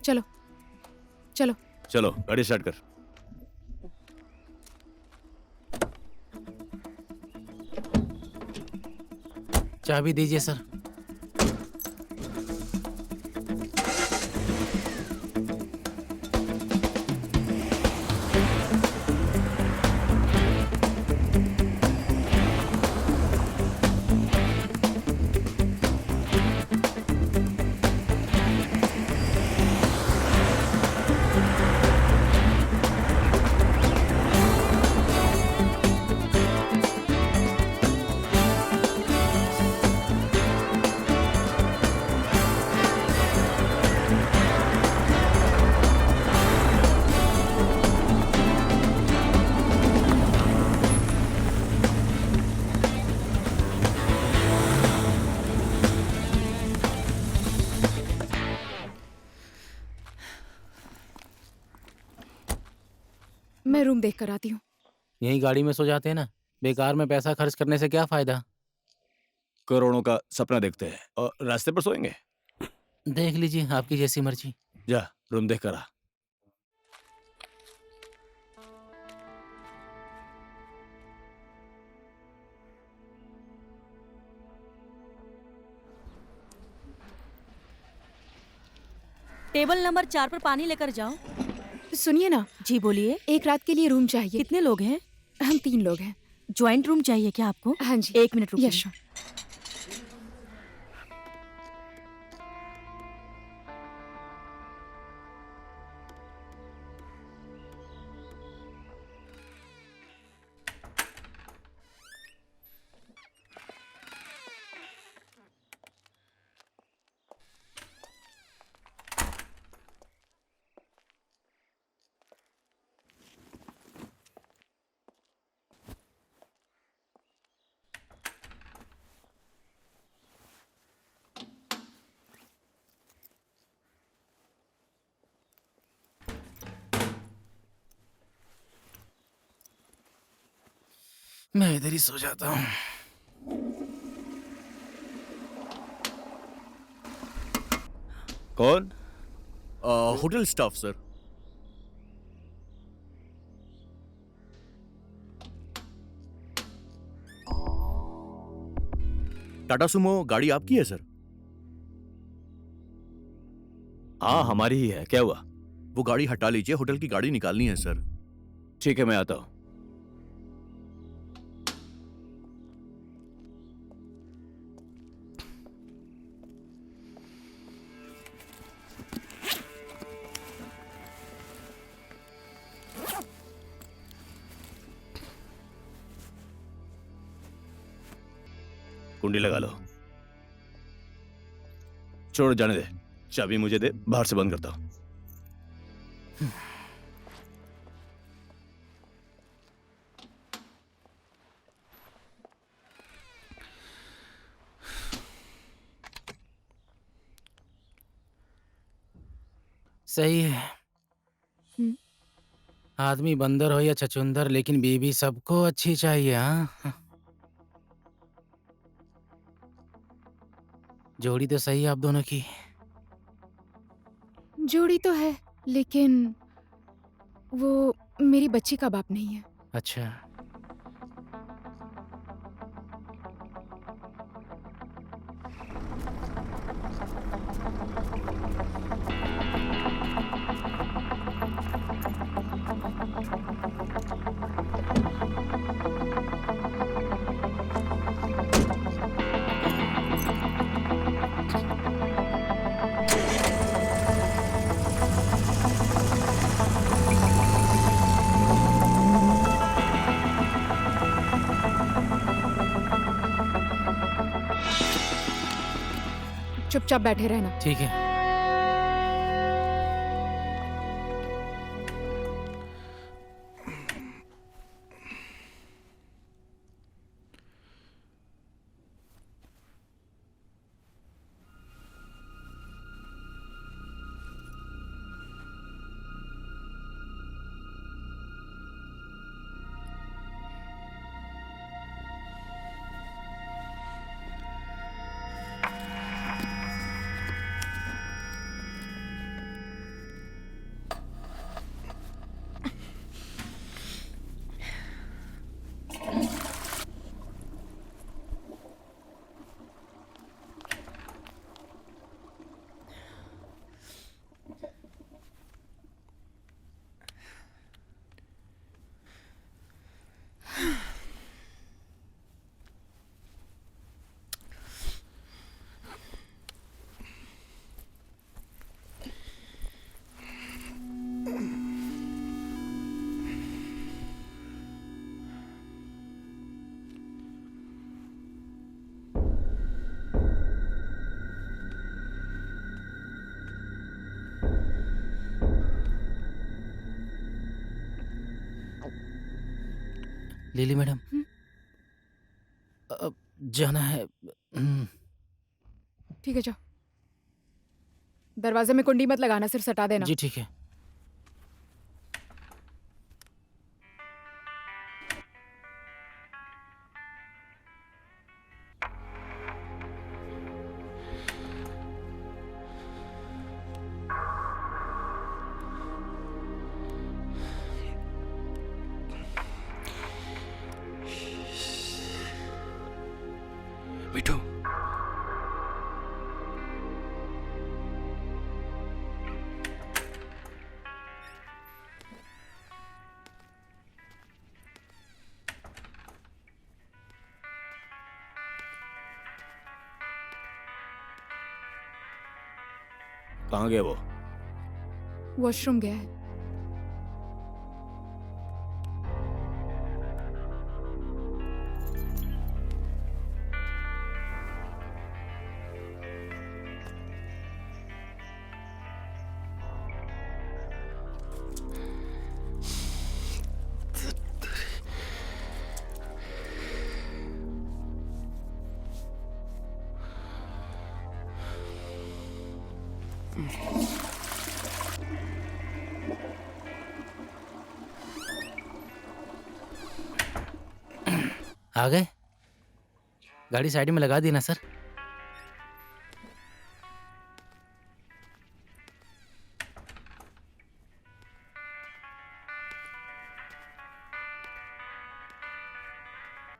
चलो चलो चलो गाड़ी स्टार्ट कर। चाबी दीजिए सर। मैं रूम देख कर आती हूँ। यही गाड़ी में सो जाते हैं ना, बेकार में पैसा खर्च करने से क्या फायदा। करोड़ों का सपना देखते हैं और रास्ते पर सोएंगे। देख लीजिए, आपकी जैसी मर्जी। जा रूम देख कर आ। टेबल नंबर 4 पर पानी लेकर जाओ। सुनिए ना। जी बोलिए। एक रात के लिए रूम चाहिए। कितने लोग हैं? हम 3 लोग हैं। ज्वाइंट रूम चाहिए क्या आपको? हाँ जी। 1 मिनट रुकिए। यस। मैं इधर ही सो जाता हूँ। कौन? Hotel staff sir. Tata Sumo गाड़ी आपकी है सर? हाँ, हमारी ही है। क्या हुआ? वो गाड़ी हटा लीजिए, होटल की गाड़ी निकालनी है सर। ठीक है, मैं आता हूँ। कुंडी लगा लो। छोड़, जाने दे। चाबी मुझे दे, बाहर से बंद करता हूं। सही है। आदमी बंदर हो या छछूंदर, लेकिन बीवी सबको अच्छी चाहिए। हाँ, जोड़ी तो सही है आप दोनों की। जोड़ी तो है, लेकिन वो मेरी बच्ची का बाप नहीं है। अच्छा, चुपचाप बैठे रहना। ठीक है। लिली मैडम, अब जाना है। ठीक है, जाओ। दरवाजे में कुंडी मत लगाना, सिर्फ सटा देना। जी ठीक है। मिठू, कहाँ गया वो? वॉशरूम गया है। आ गए? गाड़ी साइड में लगा दी ना सर?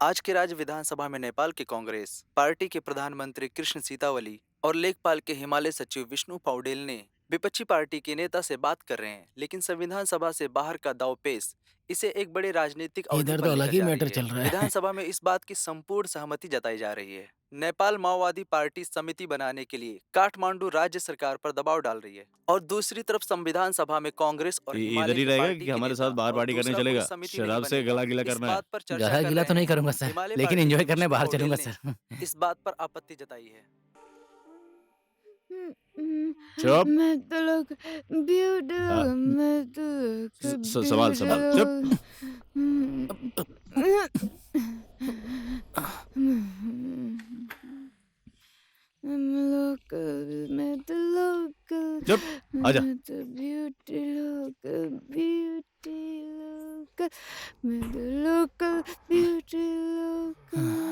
आज के राज्य विधानसभा में नेपाल के कांग्रेस पार्टी के प्रधानमंत्री कृष्ण सीतावली और लेखपाल के हिमालय सचिव विष्णु पौडेल ने विपक्षी पार्टी के नेता से बात कर रहे हैं, लेकिन संविधान सभा से बाहर का दाव पेश इसे एक बड़े राजनीतिक अवधि इधर पर तो लेकर अलग ही जा मैटर रही चल है। रहा है। विधानसभा में इस बात की संपूर्ण सहमति जताई जा रही है। नेपाल माओवादी पार्टी समिति बनाने के लिए काठमांडू राज्य सरकार पर दबाव डाल रही है और दूसरी तरफ संविधान सभा में कांग्रेस और इधर हिमालय ही की रहेगा पार्टी कि के हमारे नेता साथ बाहर और पार्टी करने दूसरा कोई चलेगा? समिति नहीं शराब से बनेगा। गला गीला इस करना है। बात पर चर्चा गला कर गीला रहे तो नहीं हैं। करूंगा सर, हिमालय लेकिन पार्टी एंजॉय के करने विष्णु बाहर पौडेल चलूंगा ने सर। इस बात पर आपत्ति जताई है। चुप। मैं तो लोग हाँ, मैं तो लोग सवाल सवाल चुप। मैं तो लोग चुप, आजा। मैं तो ब्यूटी लोग मैं तो लोकल ब्यूटी लोकल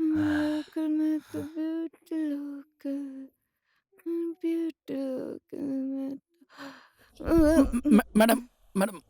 मैं तो ब्यूटी लोकल मैडम मैडम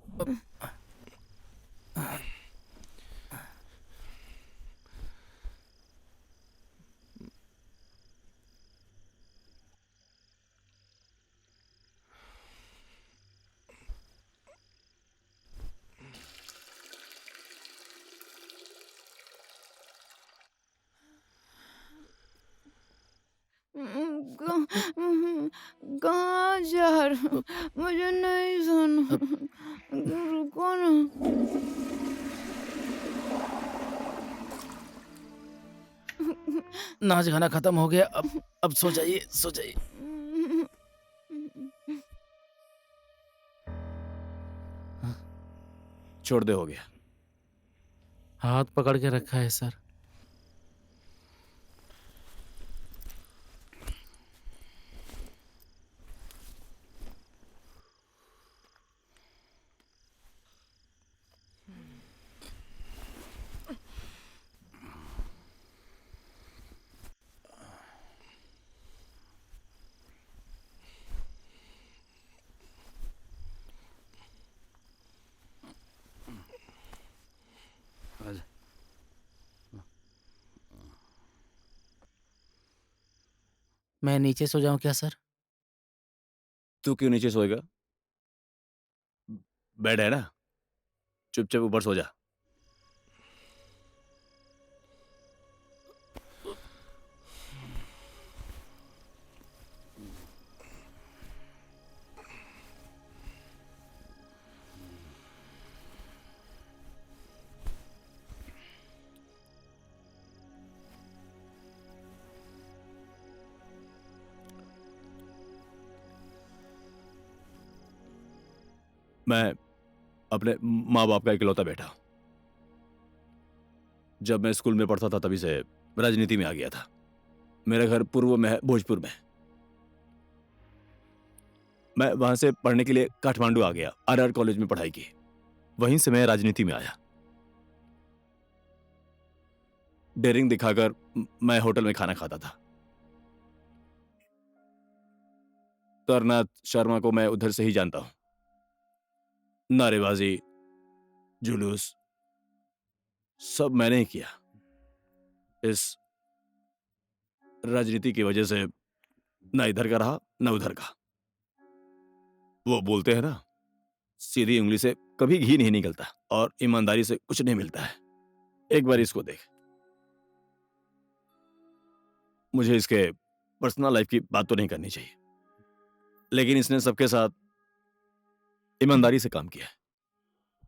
कहाँ जा रहा हूँ? मुझे नहीं सुना। रुको ना। नाच गाना खत्म हो गया, अब सो जाइए, सो जाइए। छोड़ दे, हो गया। हाथ पकड़ के रखा है सर। मैं नीचे सो जाऊं क्या सर? तू क्यों नीचे सोएगा? बेड है ना, चुपचाप ऊपर सो जा। मैं अपने माँ बाप का इकलौता बेटा हूं। जब मैं स्कूल में पढ़ता था तभी से राजनीति में आ गया था। मेरा घर पूर्व में है, भोजपुर में। मैं वहां से पढ़ने के लिए काठमांडू आ गया, आरआर कॉलेज में पढ़ाई की। वहीं से मैं राजनीति में आया। डेयरिंग दिखाकर मैं होटल में खाना खाता था। तरनाथ शर्मा को मैं उधर से ही जानता हूं। नारेबाजी, जुलूस सब मैंने ही किया। इस राजनीति की वजह से ना इधर का रहा ना उधर का। वो बोलते हैं ना, सीधी उंगली से कभी घी नहीं निकलता और ईमानदारी से कुछ नहीं मिलता है। एक बार इसको देख। मुझे इसके पर्सनल लाइफ की बात तो नहीं करनी चाहिए, लेकिन इसने सबके साथ ईमानदारी से काम किया है।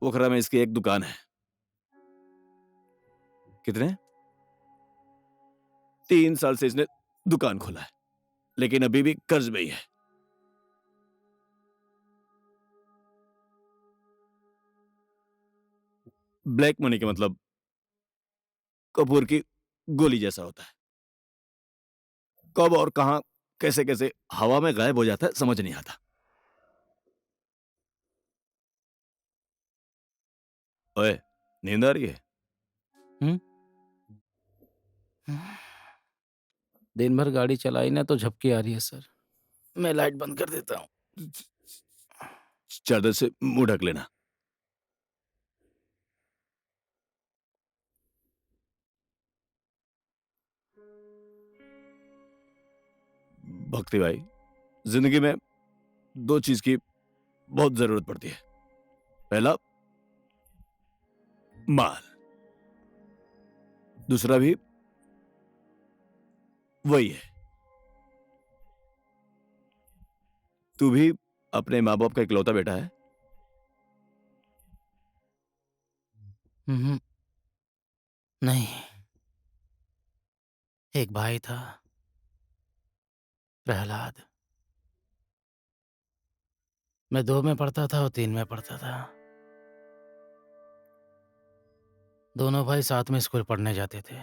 पोखरा में इसकी एक दुकान है। कितने 3 साल से इसने दुकान खोला है, लेकिन अभी भी कर्ज में ही है। ब्लैक मनी का मतलब कपूर की गोली जैसा होता है। कब और कहां कैसे कैसे हवा में गायब हो जाता है, समझ नहीं आता। ओए, नींद आ रही है? दिन भर गाड़ी चलाई ना तो झपकी आ रही है सर। मैं लाइट बंद कर देता हूँ। चादर से मुंह ढक लेना। भक्ति भाई, जिंदगी में दो चीज की बहुत जरूरत पड़ती है। पहला माल, दूसरा भी वही है। तू भी अपने माँ बाप का इकलौता बेटा है? नहीं, एक भाई था, प्रहलाद। मैं 2 में पढ़ता था और 3 में पढ़ता था। दोनों भाई साथ में स्कूल पढ़ने जाते थे।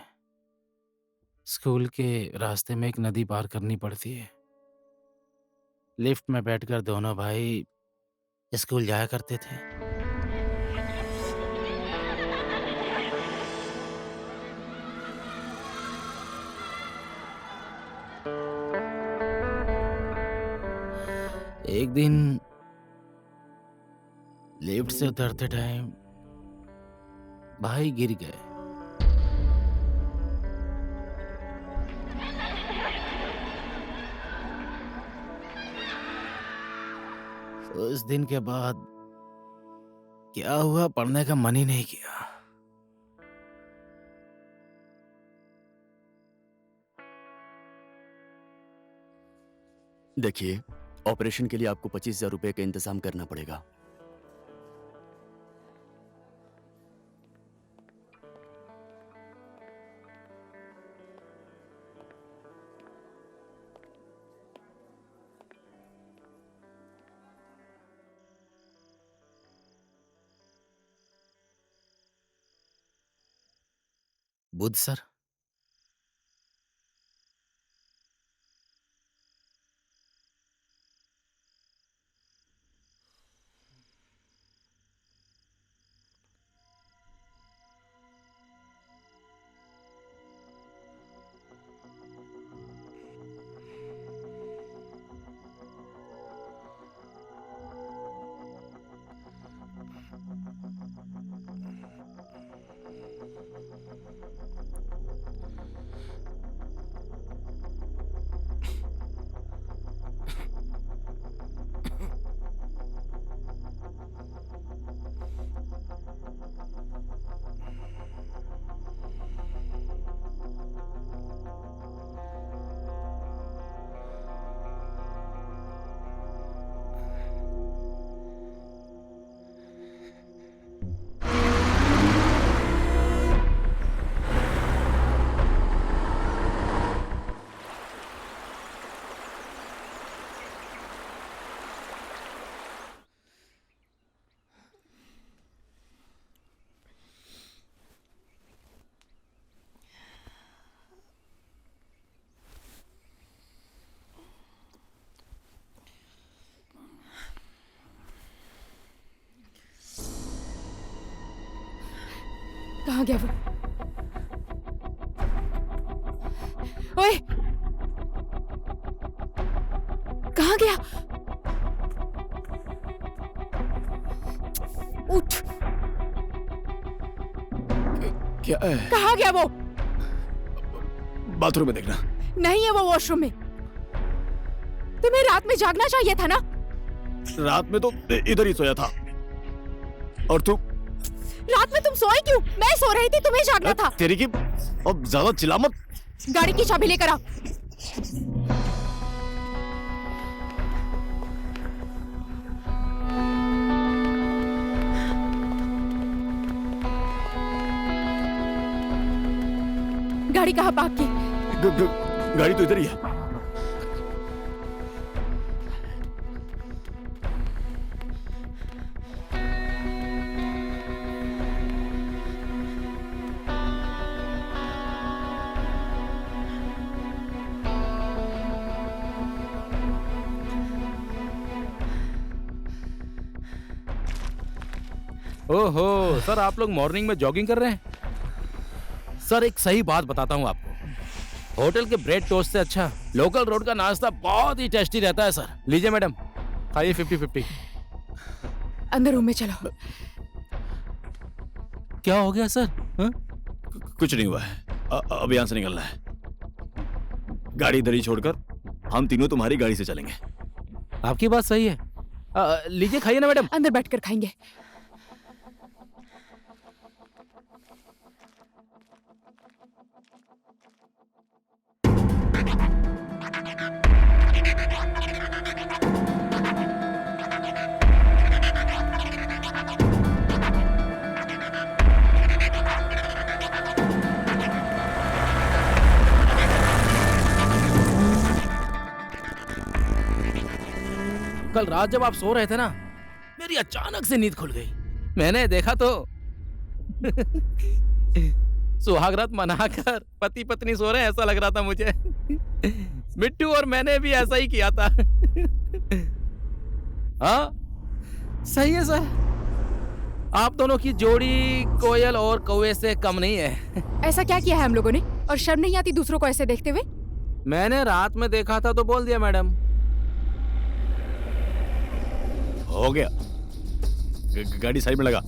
स्कूल के रास्ते में एक नदी पार करनी पड़ती है। लिफ्ट में बैठकर दोनों भाई स्कूल जाया करते थे। एक दिन लिफ्ट से उतरते टाइम भाई गिर गए। उस दिन के बाद क्या हुआ, पढ़ने का मन ही नहीं किया। देखिए, ऑपरेशन के लिए आपको 25,000 रुपए का इंतजाम करना पड़ेगा। बुध सर, कहाँ गया वो? ओए, कहाँ गया? उठ। क्या है? कहाँ गया वो? बाथरूम में देखना। नहीं है वो वॉशरूम में। तुम्हें रात में जागना चाहिए था ना? रात में तो इधर ही सोया था। और तू? रात में तुम सोए क्यों? मैं सो रही थी, तुम्हें जागना था। तेरी की, अब ज्यादा चिल्ला मत। गाड़ी की चाबी लेकर आओ। गाड़ी कहाँ पार्क की? गाड़ी तो इधर ही है। ओहो सर, आप लोग मॉर्निंग में जॉगिंग कर रहे हैं? सर, एक सही बात बताता हूँ आपको। होटल के ब्रेड टोस्ट से अच्छा लोकल रोड का नाश्ता बहुत ही टेस्टी रहता है सर। लीजिए मैडम, खाइए 50-50। अंदर रूम में चलो। क्या हो गया सर? हाँ? कुछ नहीं हुआ है। अब यहाँ से निकलना है। गाड़ी इधर ही छोड़कर हम तीनों तुम्हारी गाड़ी से चलेंगे। आपकी बात सही है। लीजिए खाइए ना मैडम। अंदर बैठकर खाएंगे। कल रात जब आप सो रहे थे ना, मेरी अचानक से नींद खुल गई। मैंने देखा तो सुहागरात मनाकर पति पत्नी सो रहे हैं, ऐसा लग रहा था मुझे। मिट्टू और मैंने भी ऐसा ही किया था। हाँ सही है सर, आप दोनों की जोड़ी कोयल और कौवे से कम नहीं है। ऐसा क्या किया है हम लोगों ने, और शर्म नहीं आती दूसरों को ऐसे देखते हुए? मैंने रात में देखा था तो बोल दिया मैडम। हो गया, गाड़ी साइड में लगा।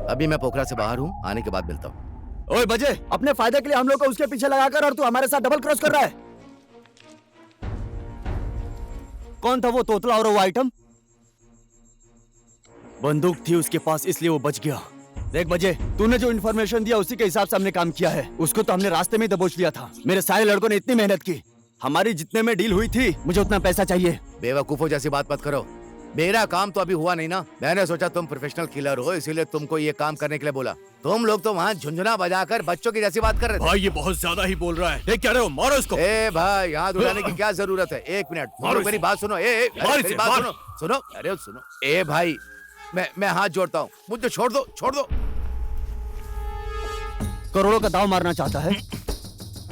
अभी मैं पोखरा से बाहर हूँ, आने के बाद मिलता हूँ। ओए बजे, अपने फायदे के लिए हम लोग को उसके पीछे लगाकर और तू हमारे साथ डबल क्रॉस कर रहा है। कौन था वो तोतला और वो आइटम? बंदूक थी उसके पास इसलिए वो बच गया। देख बजे, तूने जो इन्फॉर्मेशन दिया उसी के हिसाब से हमने काम किया है। उसको तो हमने रास्ते में ही दबोच लिया था। मेरे सारे लड़कों ने इतनी मेहनत की, हमारी जितने में डील हुई थी मुझे उतना पैसा चाहिए। बेवकूफों जैसी बात मत करो। मेरा काम तो अभी हुआ नहीं ना। मैंने सोचा तुम प्रोफेशनल किलर हो, इसीलिए तुमको ये काम करने के लिए बोला। तुम लोग तो वहाँ झुंझुना बजाकर बच्चों की जैसी बात कर रहे थे। भाई ये बहुत ज्यादा ही बोल रहा है। ये क्या रहे हो, मारो इसको। ए भाई, यहाँ उठाने की क्या जरूरत है? एक मिनट, मारो मेरी बात सुनो। मेरी बात सुनो, सुनो, अरे सुनो। ए भाई, मैं हाथ जोड़ता हूँ, मुझे छोड़ दो, छोड़ दो। करोड़ों का दाव मारना चाहता है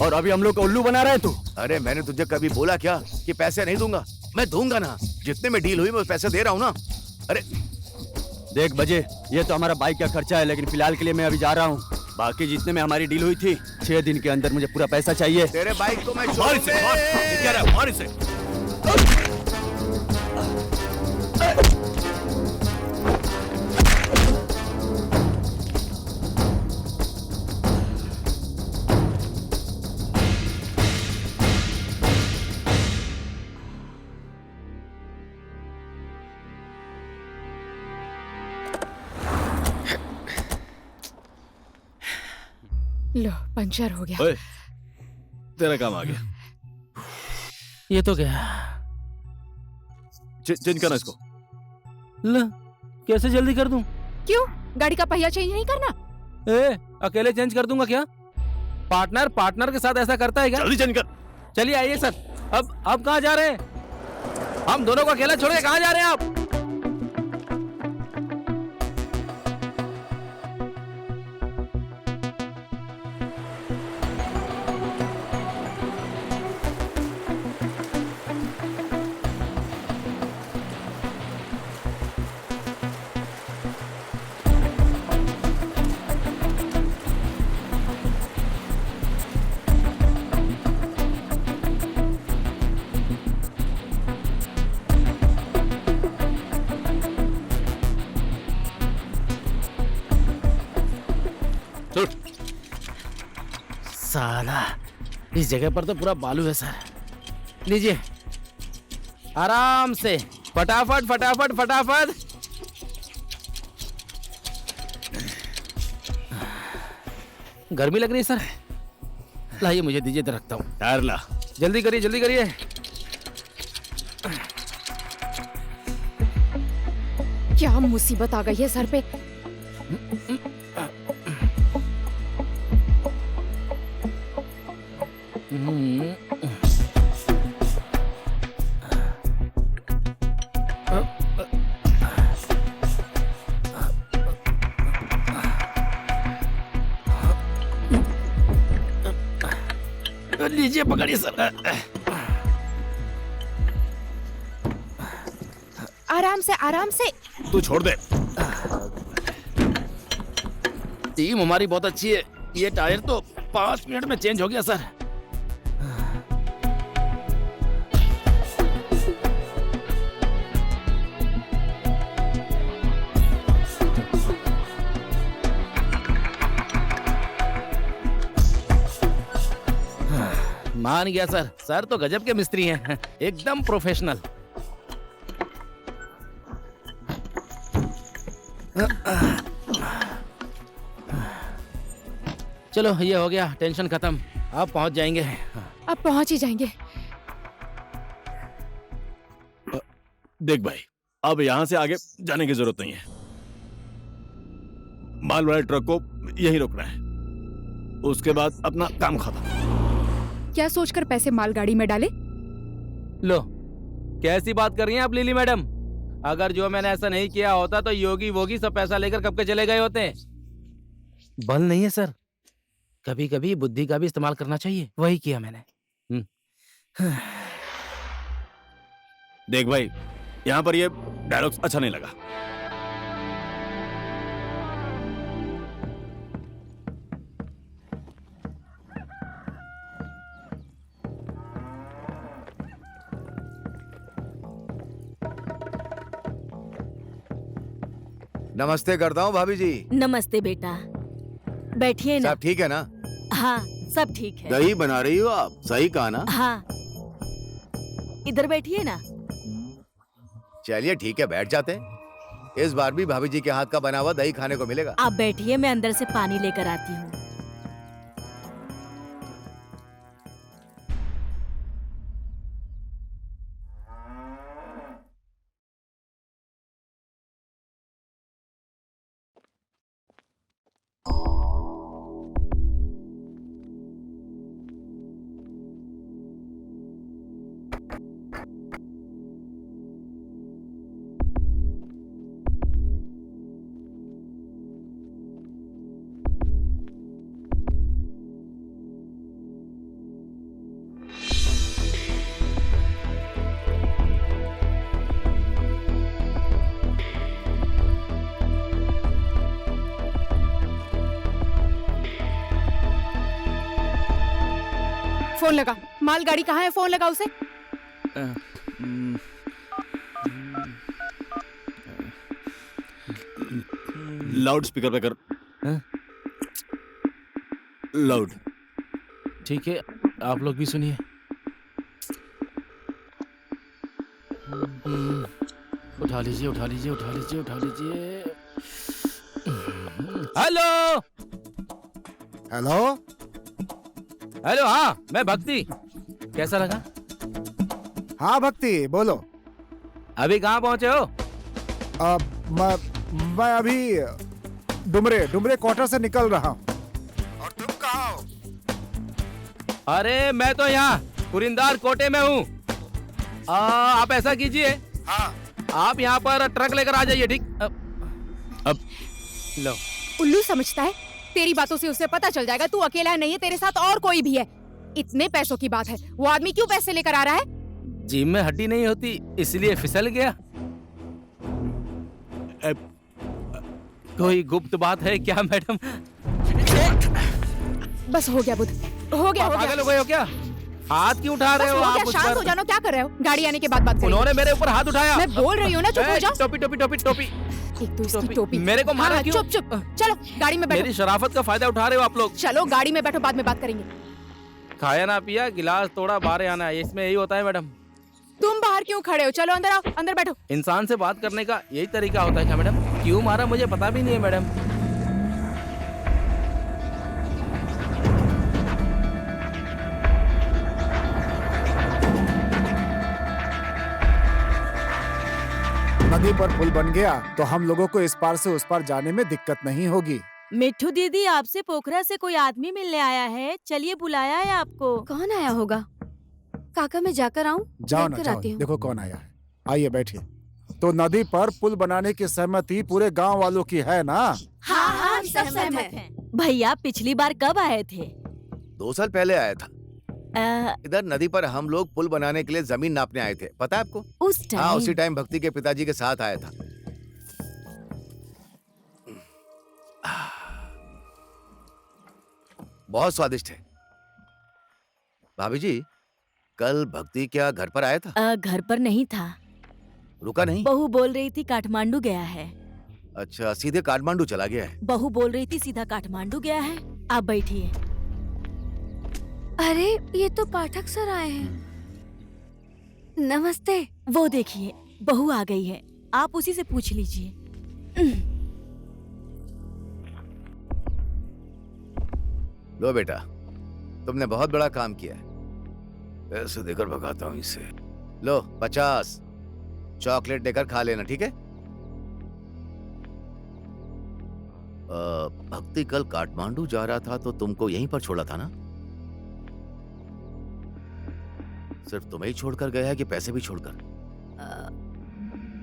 और अभी हम लोग को उल्लू बना रहा है तू। अरे मैंने तुझे कभी बोला क्या कि पैसे नहीं दूंगा? मैं दूंगा ना, जितने में डील हुई मैं पैसे दे रहा हूँ ना। अरे देख बजे, ये तो हमारा बाइक का खर्चा है, लेकिन फिलहाल के लिए मैं अभी जा रहा हूँ। बाकी जितने में हमारी डील हुई थी 6 दिन के अंदर मुझे पूरा पैसा चाहिए। तेरे बाइक को मैं मार इसे, मार। ये क्या रहा है, मार इसे। लो, पंचर हो गया। ओए, तेरा काम आ गया। ये तो गया। चेंज करना इसको। ल, कैसे जल्दी कर दूं? क्यों, गाड़ी का पहिया चेंज नहीं करना? ए, अकेले चेंज कर दूंगा क्या? पार्टनर के साथ ऐसा करता है क्या? जल्दी चेंज कर। चलिए आइए सर। अब कहाँ जा रहे हैं? हम दोनों को अकेला छोड़ के कहाँ जा रहे हैं आप? साला, इस जगह पर तो पूरा बालू है सर। लीजिए, आराम से, फटाफट फटाफट फटाफट। गर्मी लग रही है सर। लाइए, मुझे दीजिए तो रखता हूँ। टायर ला। जल्दी करिए, जल्दी करिए। क्या मुसीबत आ गई है सर पे। लीजिए, पकड़िए सर। आराम से आराम से। तू छोड़ दे। टीम हमारी बहुत अच्छी है, ये टायर तो 5 मिनट में चेंज हो गया सर। मान गया सर, सर तो गजब के मिस्त्री हैं, एकदम प्रोफेशनल। चलो ये हो गया, टेंशन खत्म, अब पहुंच जाएंगे। अब पहुंच ही जाएंगे। देख भाई, अब यहाँ से आगे जाने की जरूरत नहीं है। माल वाले ट्रक को यहीं रोकना है, उसके बाद अपना काम खत्म। क्या सोचकर पैसे मालगाड़ी में डाले? लो, कैसी बात कर रही हैं आप लिली मैडम? अगर जो मैंने ऐसा नहीं किया होता तो योगी वोगी सब पैसा लेकर कब के चले गए होते। बल नहीं है सर, कभी कभी बुद्धि का भी इस्तेमाल करना चाहिए, वही किया मैंने। देख भाई, यहाँ पर ये डायलॉग अच्छा नहीं लगा। नमस्ते करता हूँ भाभी जी। नमस्ते बेटा, बैठिए ना। सब ठीक है ना? हाँ सब ठीक है। दही बना रही हो आप, सही कहा ना? हाँ, इधर बैठिए ना। चलिए ठीक है, बैठ जाते हैं। इस बार भी भाभी जी के हाथ का बना हुआ दही खाने को मिलेगा। आप बैठिए, मैं अंदर से पानी लेकर आती हूँ। फोन लगा। मालगाड़ी कहाँ है? फोन लगा उसे। लाउड स्पीकर पे कर। लाउड। ठीक है, आप लोग भी सुनिए। उठा लीजिए, उठा लीजिए, उठा लीजिए, उठा लीजिए। हेलो हेलो हेलो, हाँ मैं भक्ति। कैसा लगा? हाँ भक्ति, बोलो। अभी कहाँ पहुँचे हो? मैं अभी डुमरे क्वार्टर से निकल रहा हूँ। और तुम कहाँ हो? अरे मैं तो यहाँ कुरिंदार कोटे में हूँ। आप ऐसा कीजिए, हाँ आप यहाँ पर ट्रक लेकर आ जाइए, ठीक? अब लो। उल्लू समझता है, तेरी बातों से उसे पता चल जाएगा तू अकेला नहीं है, तेरे साथ और कोई भी है। इतने पैसों की बात है, वो आदमी क्यों पैसे लेकर आ रहा है? जिम में हड्डी नहीं होती इसलिए फिसल गया। कोई गुप्त बात है क्या मैडम? बस हो गया बुध, हो गया। पागल हो गए हो क्या? हाथ क्यों उठा रहे हो आप मुझ शांत पर? हो जानो, क्या कर रहे हो? गाड़ी आने के बाद बात करेंगे। उन्होंने मेरे ऊपर हाथ उठाया। मैं बोल रही हूँ ना, चुप हो जाओ। टोपी टोपी टोपी टोपी एक तो इसकी टोपी। मेरे को मारा क्यों? चुप चुप, चलो गाड़ी में बैठो। मेरी शराफत का फायदा उठा रहे हो आप लोग। चलो गाड़ी में बैठो, बाद में बात करेंगे। खाया ना पिया, गिलास तोड़ा, बाहर आना है, इसमें यही होता है मैडम। तुम बाहर क्यों खड़े हो? चलो अंदर आओ, अंदर बैठो। इंसान से बात करने का यही तरीका होता है क्या मैडम? क्यों मारा मुझे पता भी नहीं है मैडम। नदी पर पुल बन गया तो हम लोगों को इस पार से उस पार जाने में दिक्कत नहीं होगी। मिट्ठू दीदी, आपसे पोखरा से कोई आदमी मिलने आया है, चलिए बुलाया है आपको। कौन आया होगा? काका मैं जाकर आऊं? जाओ ना, जाओ, देखो कौन आया है। आइए बैठिए। तो नदी पर पुल बनाने की सहमति पूरे गांव वालों की है ना? हाँ हाँ, सब सहमत हैं। भैया पिछली बार कब आए थे? 2 साल पहले आया था। इधर नदी पर हम लोग पुल बनाने के लिए जमीन नापने आए थे, पता है आपको? उस हाँ, उसी टाइम टाइम भक्ति के पिताजी के साथ आया था। बहुत स्वादिष्ट है। भाभी जी, कल भक्ति क्या घर पर आया था? घर पर नहीं था। रुका नहीं? बहू बोल रही थी काठमांडू गया है। अच्छा, सीधे काठमांडू चला गया है। बहू बोल रही थी सीधा काठमांडू गया है। आप बैठिए। अरे ये तो पाठक सर आए हैं। नमस्ते। वो देखिए बहू आ गई है, आप उसी से पूछ लीजिए। लो बेटा, तुमने बहुत बड़ा काम किया है। पैसे देकर भगाता हूँ इसे। लो 50 चॉकलेट देकर खा लेना, ठीक है? भक्ति कल काठमांडू जा रहा था तो तुमको यहीं पर छोड़ा था ना? सिर्फ तुम्हें ही छोड़कर गया है कि पैसे भी छोड़कर?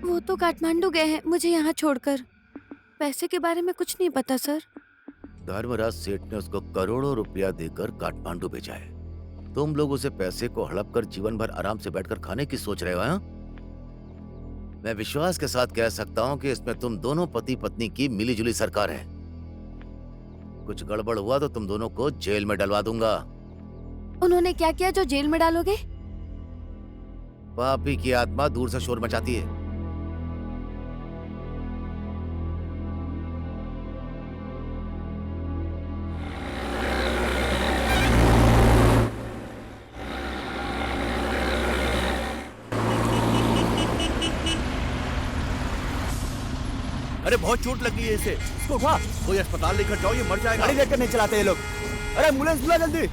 वो तो काठमांडू गए हैं, मुझे यहाँ छोड़कर। पैसे के बारे में कुछ नहीं पता सर। धर्मराज सेठ ने उसको करोड़ों रुपया देकर काठमांडू भेजा है। तुम लोग उसे पैसे को हड़प कर जीवन भर आराम से बैठकर खाने की सोच रहे हो, हाँ? मैं विश्वास के साथ कह सकता हूँ कि इसमें तुम दोनों पति पत्नी की मिलीजुली सरकार है। कुछ गड़बड़ हुआ तो तुम दोनों को जेल में डलवा दूंगा। उन्होंने क्या किया जो जेल में डालोगे? पापी की आत्मा दूर से शोर मचाती है। अरे बहुत चोट लगी है इसे। इसको उठा। कोई अस्पताल लेकर जाओ, ये मर जाएगा। गाड़ी देखकर नहीं चलाते ये लोग। अरे एम्बुलेंस बुला जल्दी।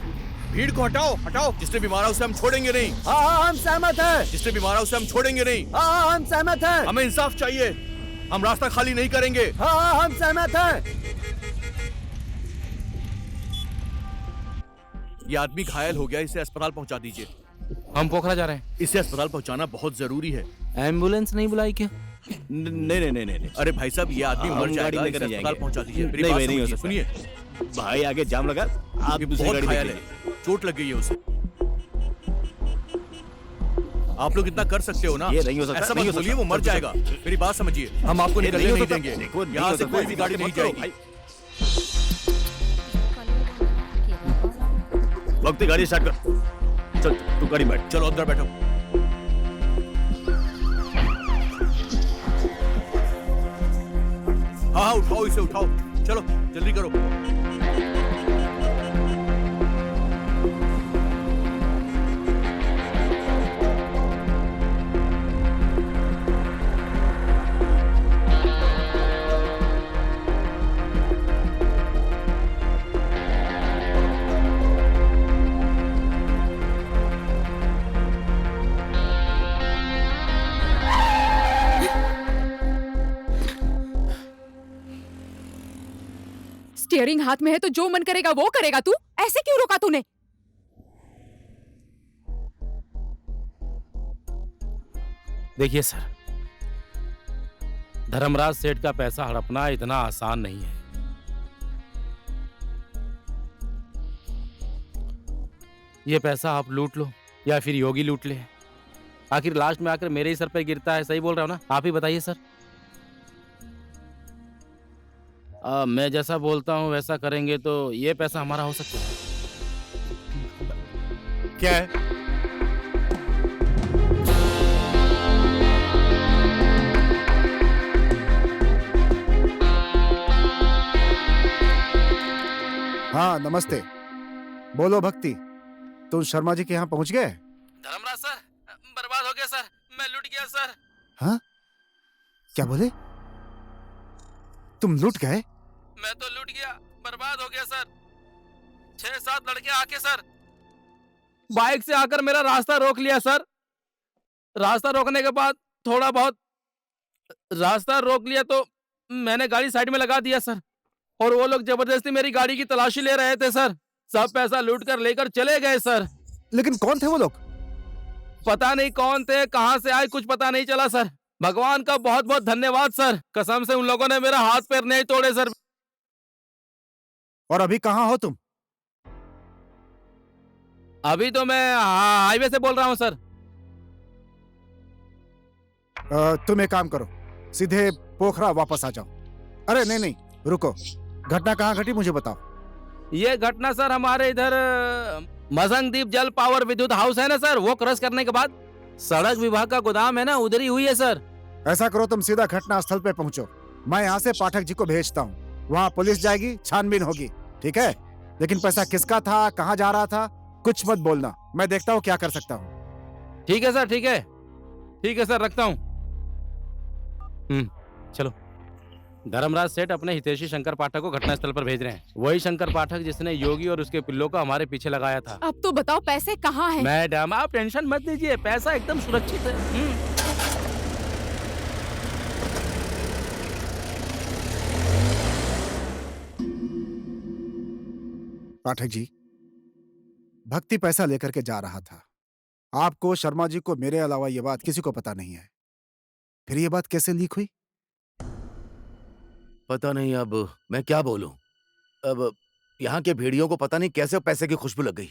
भीड़ को हटाओ, हटाओ। जिसने भी मारा उसे हम छोड़ेंगे नहीं। हाँ हम सहमत हैं। जिसने भी मारा उसे हम छोड़ेंगे नहीं। हाँ हम सहमत हैं। हमें इंसाफ चाहिए। हम रास्ता खाली नहीं करेंगे। हाँ हम सहमत हैं। ये आदमी घायल हो गया, इसे अस्पताल पहुंचा दीजिए। हम पोखरा जा रहे हैं। इसे अस्पताल पहुंचाना बहुत जरूरी है। एम्बुलेंस नहीं बुलाई क्या? नहीं। अरे भाई साहब, ये आदमी हम मर गाड़ी जाएगा, लेकर इसे नहीं अस्पताल जाएंगे। पहुंचा दीजिए। मेरी नहीं, बात नहीं हो समझिए, सकता। सुनिए। भाई आगे जाम लगा, आप ये दूसरी बहुत गाड़ी घायल देखिए। है, चोट लग गई है उसे। आप लोग इतना कर सकते हो ना? ये नहीं हो सकता, ऐसा नहीं मत हो बोलिए, सकता। वो मर जाएगा। मेरी बात समझिए, हम आपको ये निकलने नहीं हो नहीं सकता। देंगे। देखो, नहीं यहाँ हो से सकता, कोई भी गाड़ी मत नहीं करो, जाएगी। भाई। वक्त गाड़ी स्टार्ट कर। चल तू गाड़ी बैठ। चलो अंदर बैठो। हाँ, उठाओ इसे, उठाओ। चलो जल्दी करो। स्टीयरिंग हाथ में है तो जो मन करेगा वो करेगा। तू ऐसे क्यों रोका तूने? देखिए सर, धर्मराज सेठ का पैसा हड़पना इतना आसान नहीं है। ये पैसा आप लूट लो या फिर योगी लूट ले, आखिर लास्ट में आकर मेरे ही सर पे गिरता है। सही बोल रहा हूँ ना? आप ही बताइए सर। मैं जैसा बोलता हूँ वैसा करेंगे तो ये पैसा हमारा हो सकता है। क्या है? हाँ नमस्ते। बोलो भक्ति, तुम शर्मा जी के यहाँ पहुंच गए? धर्मराज सर बर्बाद हो गया सर, मैं लूट गया सर। हाँ क्या बोले? तुम लूट गए? मैं तो लूट गया, बर्बाद हो गया सर। 6-7 लड़के आके सर बाइक से आकर मेरा रास्ता रोक लिया सर। रास्ता रोकने के बाद थोड़ा बहुत रास्ता रोक लिया तो मैंने गाड़ी साइड में लगा दिया सर, और वो लोग जबरदस्ती मेरी गाड़ी की तलाशी ले रहे थे सर। सब पैसा लूट कर लेकर चले गए सर। लेकिन कौन थे वो लोग? पता नहीं कौन थे, कहां से आए, कुछ पता नहीं चला सर। भगवान का बहुत बहुत धन्यवाद सर, कसम से उन लोगों ने मेरा हाथ पैर नहीं तोड़े सर। और अभी कहाँ हो तुम? अभी तो मैं हाईवे से बोल रहा हूँ सर। तुम एक काम करो, सीधे पोखरा वापस आ जाओ। अरे नहीं नहीं, रुको, घटना कहाँ घटी मुझे बताओ। ये घटना सर हमारे इधर मजंगदीप जल पावर विद्युत हाउस है ना सर, वो क्रॉस करने के बाद सड़क विभाग का गोदाम है ना, उधर ही हुई है सर। ऐसा करो, तुम सीधा घटना स्थल पे पहुंचो। मैं यहाँ से पाठक जी को भेजता हूँ, वहाँ पुलिस जाएगी, छानबीन होगी, ठीक है? लेकिन पैसा किसका था, कहाँ जा रहा था, कुछ मत बोलना। मैं देखता हूँ क्या कर सकता हूँ। ठीक है सर, ठीक है, ठीक है सर, रखता हूँ। चलो। धर्मराज सेठ अपने हितैषी शंकर पाठक को घटनास्थल पर भेज रहे हैं। वही शंकर पाठक जिसने योगी और उसके पिल्लों को हमारे पीछे लगाया था। अब तो बताओ पैसे कहाँ हैं? मैडम आप टेंशन मत लीजिए, पैसा एकदम सुरक्षित है। पाठक जी, भक्ति पैसा लेकर के जा रहा था। आपको, शर्मा जी को, मेरे अलावा ये बात किसी को पता नहीं है। फिर ये बात कैसे लीक हुई? पता नहीं, अब मैं क्या बोलूं। अब यहाँ के भेड़ियों को पता नहीं कैसे पैसे की खुशबू लग गई।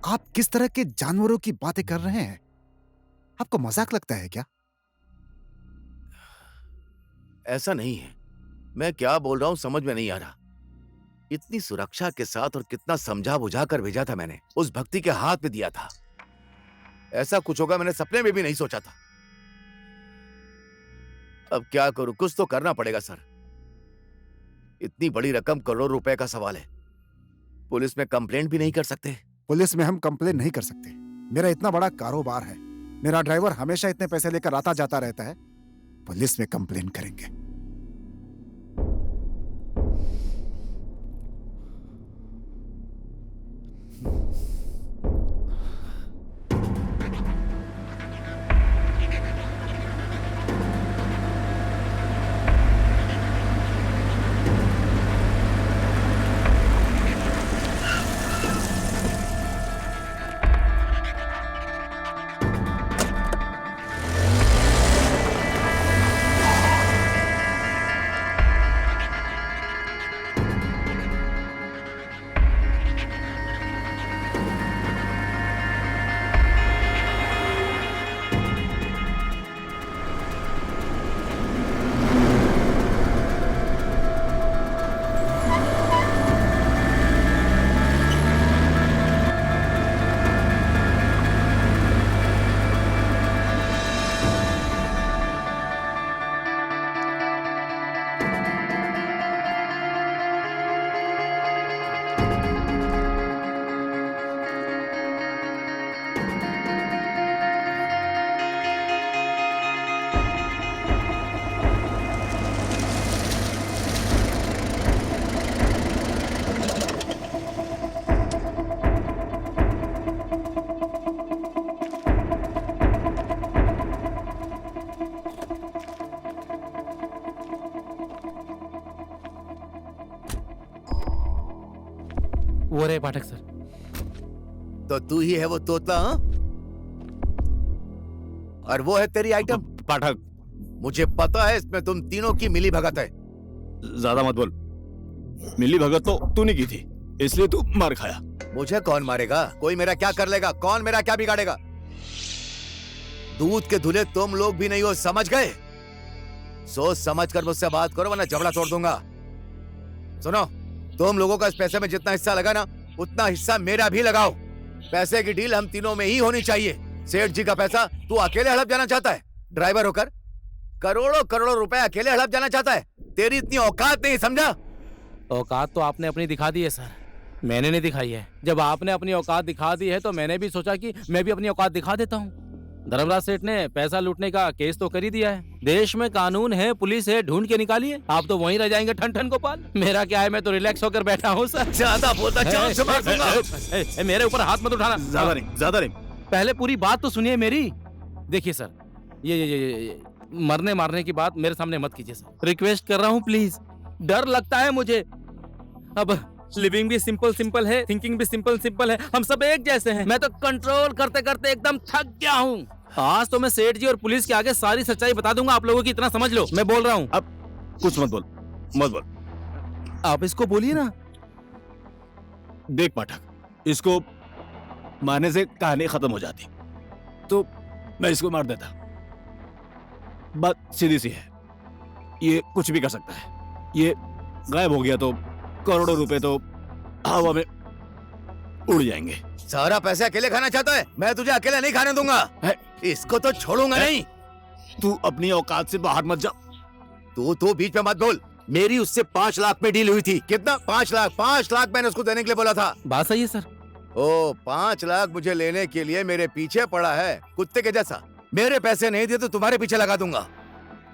आप किस तरह के जानवरों की बातें कर रहे हैं? आपको मजाक लगता है क्या? ऐसा नहीं है, मैं क्या बोल रहा हूं समझ में नहीं आ रहा। इतनी सुरक्षा के साथ और कितना समझा बुझा कर भेजा था मैंने, उस भक्ति के हाथ में दिया था। ऐसा कुछ होगा मैंने सपने में भी नहीं सोचा था। अब क्या करूं, कुछ तो करना पड़ेगा सर। इतनी बड़ी रकम, करोड़ों रुपए का सवाल है। पुलिस में कंप्लेंट भी नहीं कर सकते? पुलिस में हम कंप्लेन नहीं कर सकते। मेरा इतना बड़ा कारोबार है, मेरा ड्राइवर हमेशा इतने पैसे लेकर आता जाता रहता है। पुलिस में कंप्लेन करेंगे? वो रहे पाठक सर। तो तू ही है वो तोतला, हाँ? और वो है तेरी आइटम? पाठक, मुझे पता है इसमें तुम तीनों की मिली भगत है। ज्यादा मत बोल। मिली भगत तो तूने की थी, इसलिए तू मार खाया। मुझे कौन मारेगा? कोई मेरा क्या कर लेगा? कौन मेरा क्या बिगाड़ेगा? दूध के धुले तुम लोग भी नहीं हो, समझ गए? सोच समझ कर मुझसे बात करो वरना जबड़ा तोड़ दूंगा। सुनो, तुम लोगों का इस पैसे में जितना हिस्सा लगा ना, उतना हिस्सा मेरा भी लगाओ। पैसे की डील हम तीनों में ही होनी चाहिए। सेठ जी का पैसा तू अकेले हड़प जाना चाहता है? ड्राइवर होकर करोड़ों करोड़ों रुपए अकेले हड़प जाना चाहता है? तेरी इतनी औकात नहीं, समझा? औकात तो आपने अपनी दिखा दी है सर, मैंने नहीं दिखाई है। जब आपने अपनी औकात दिखा दी है तो मैंने भी सोचा कि मैं भी अपनी औकात दिखा देता हूँ। धर्मराज सेठ ने पैसा लूटने का केस तो कर ही दिया है। देश में कानून है, पुलिस है, ढूंढ के निकालिए। आप तो वहीं रह जाएंगे ठन ठन गोपाल। मेरा क्या है, मैं तो रिलैक्स होकर बैठा हूँ सर। ज्यादा बोलता जान से मार दूंगा। मेरे ऊपर हाथ मत उठाना। ज्यादा नहीं। पहले पूरी बात तो सुनिए मेरी। देखिए सर, ये मरने मारने की बात मेरे सामने मत कीजिए सर, रिक्वेस्ट कर रहा हूँ प्लीज। डर लगता है मुझे। अब लिविंग भी सिंपल सिंपल है, थिंकिंग भी सिंपल सिंपल है, हम सब एक जैसे हैं। मैं तो कंट्रोल करते करते एकदम थक गया हूँ। आज तो मैं सेठ जी और पुलिस के आगे सारी सच्चाई बता दूंगा आप लोगों की, इतना समझ लो। मैं बोल रहा हूँ। अब कुछ मत बोल, मत बोल। आप इसको बोलिए ना। देख पाठक, इसको मारने से कहानी खत्म हो जाती, तो मैं इसको मार देता। बात सीधी सी है, ये कुछ भी कर सकता है। ये गायब हो गया तो करोड़ों रुपए तो हवा में उड़ जाएंगे। सारा पैसे अकेले खाना चाहता है? मैं तुझे अकेले नहीं खाने दूंगा। इसको तो छोड़ूंगा नहीं। तू अपनी औकात से बाहर मत जा। तू बीच में मत बोल। मेरी उससे 5 लाख में डील हुई थी। कितना? 5 लाख। 5 लाख मैंने उसको देने के लिए बोला था। बात सही है सर। ओ, 5 लाख मुझे लेने के लिए मेरे पीछे पड़ा है कुत्ते के जैसा। मेरे पैसे नहीं दिए तो तुम्हारे पीछे लगा दूंगा।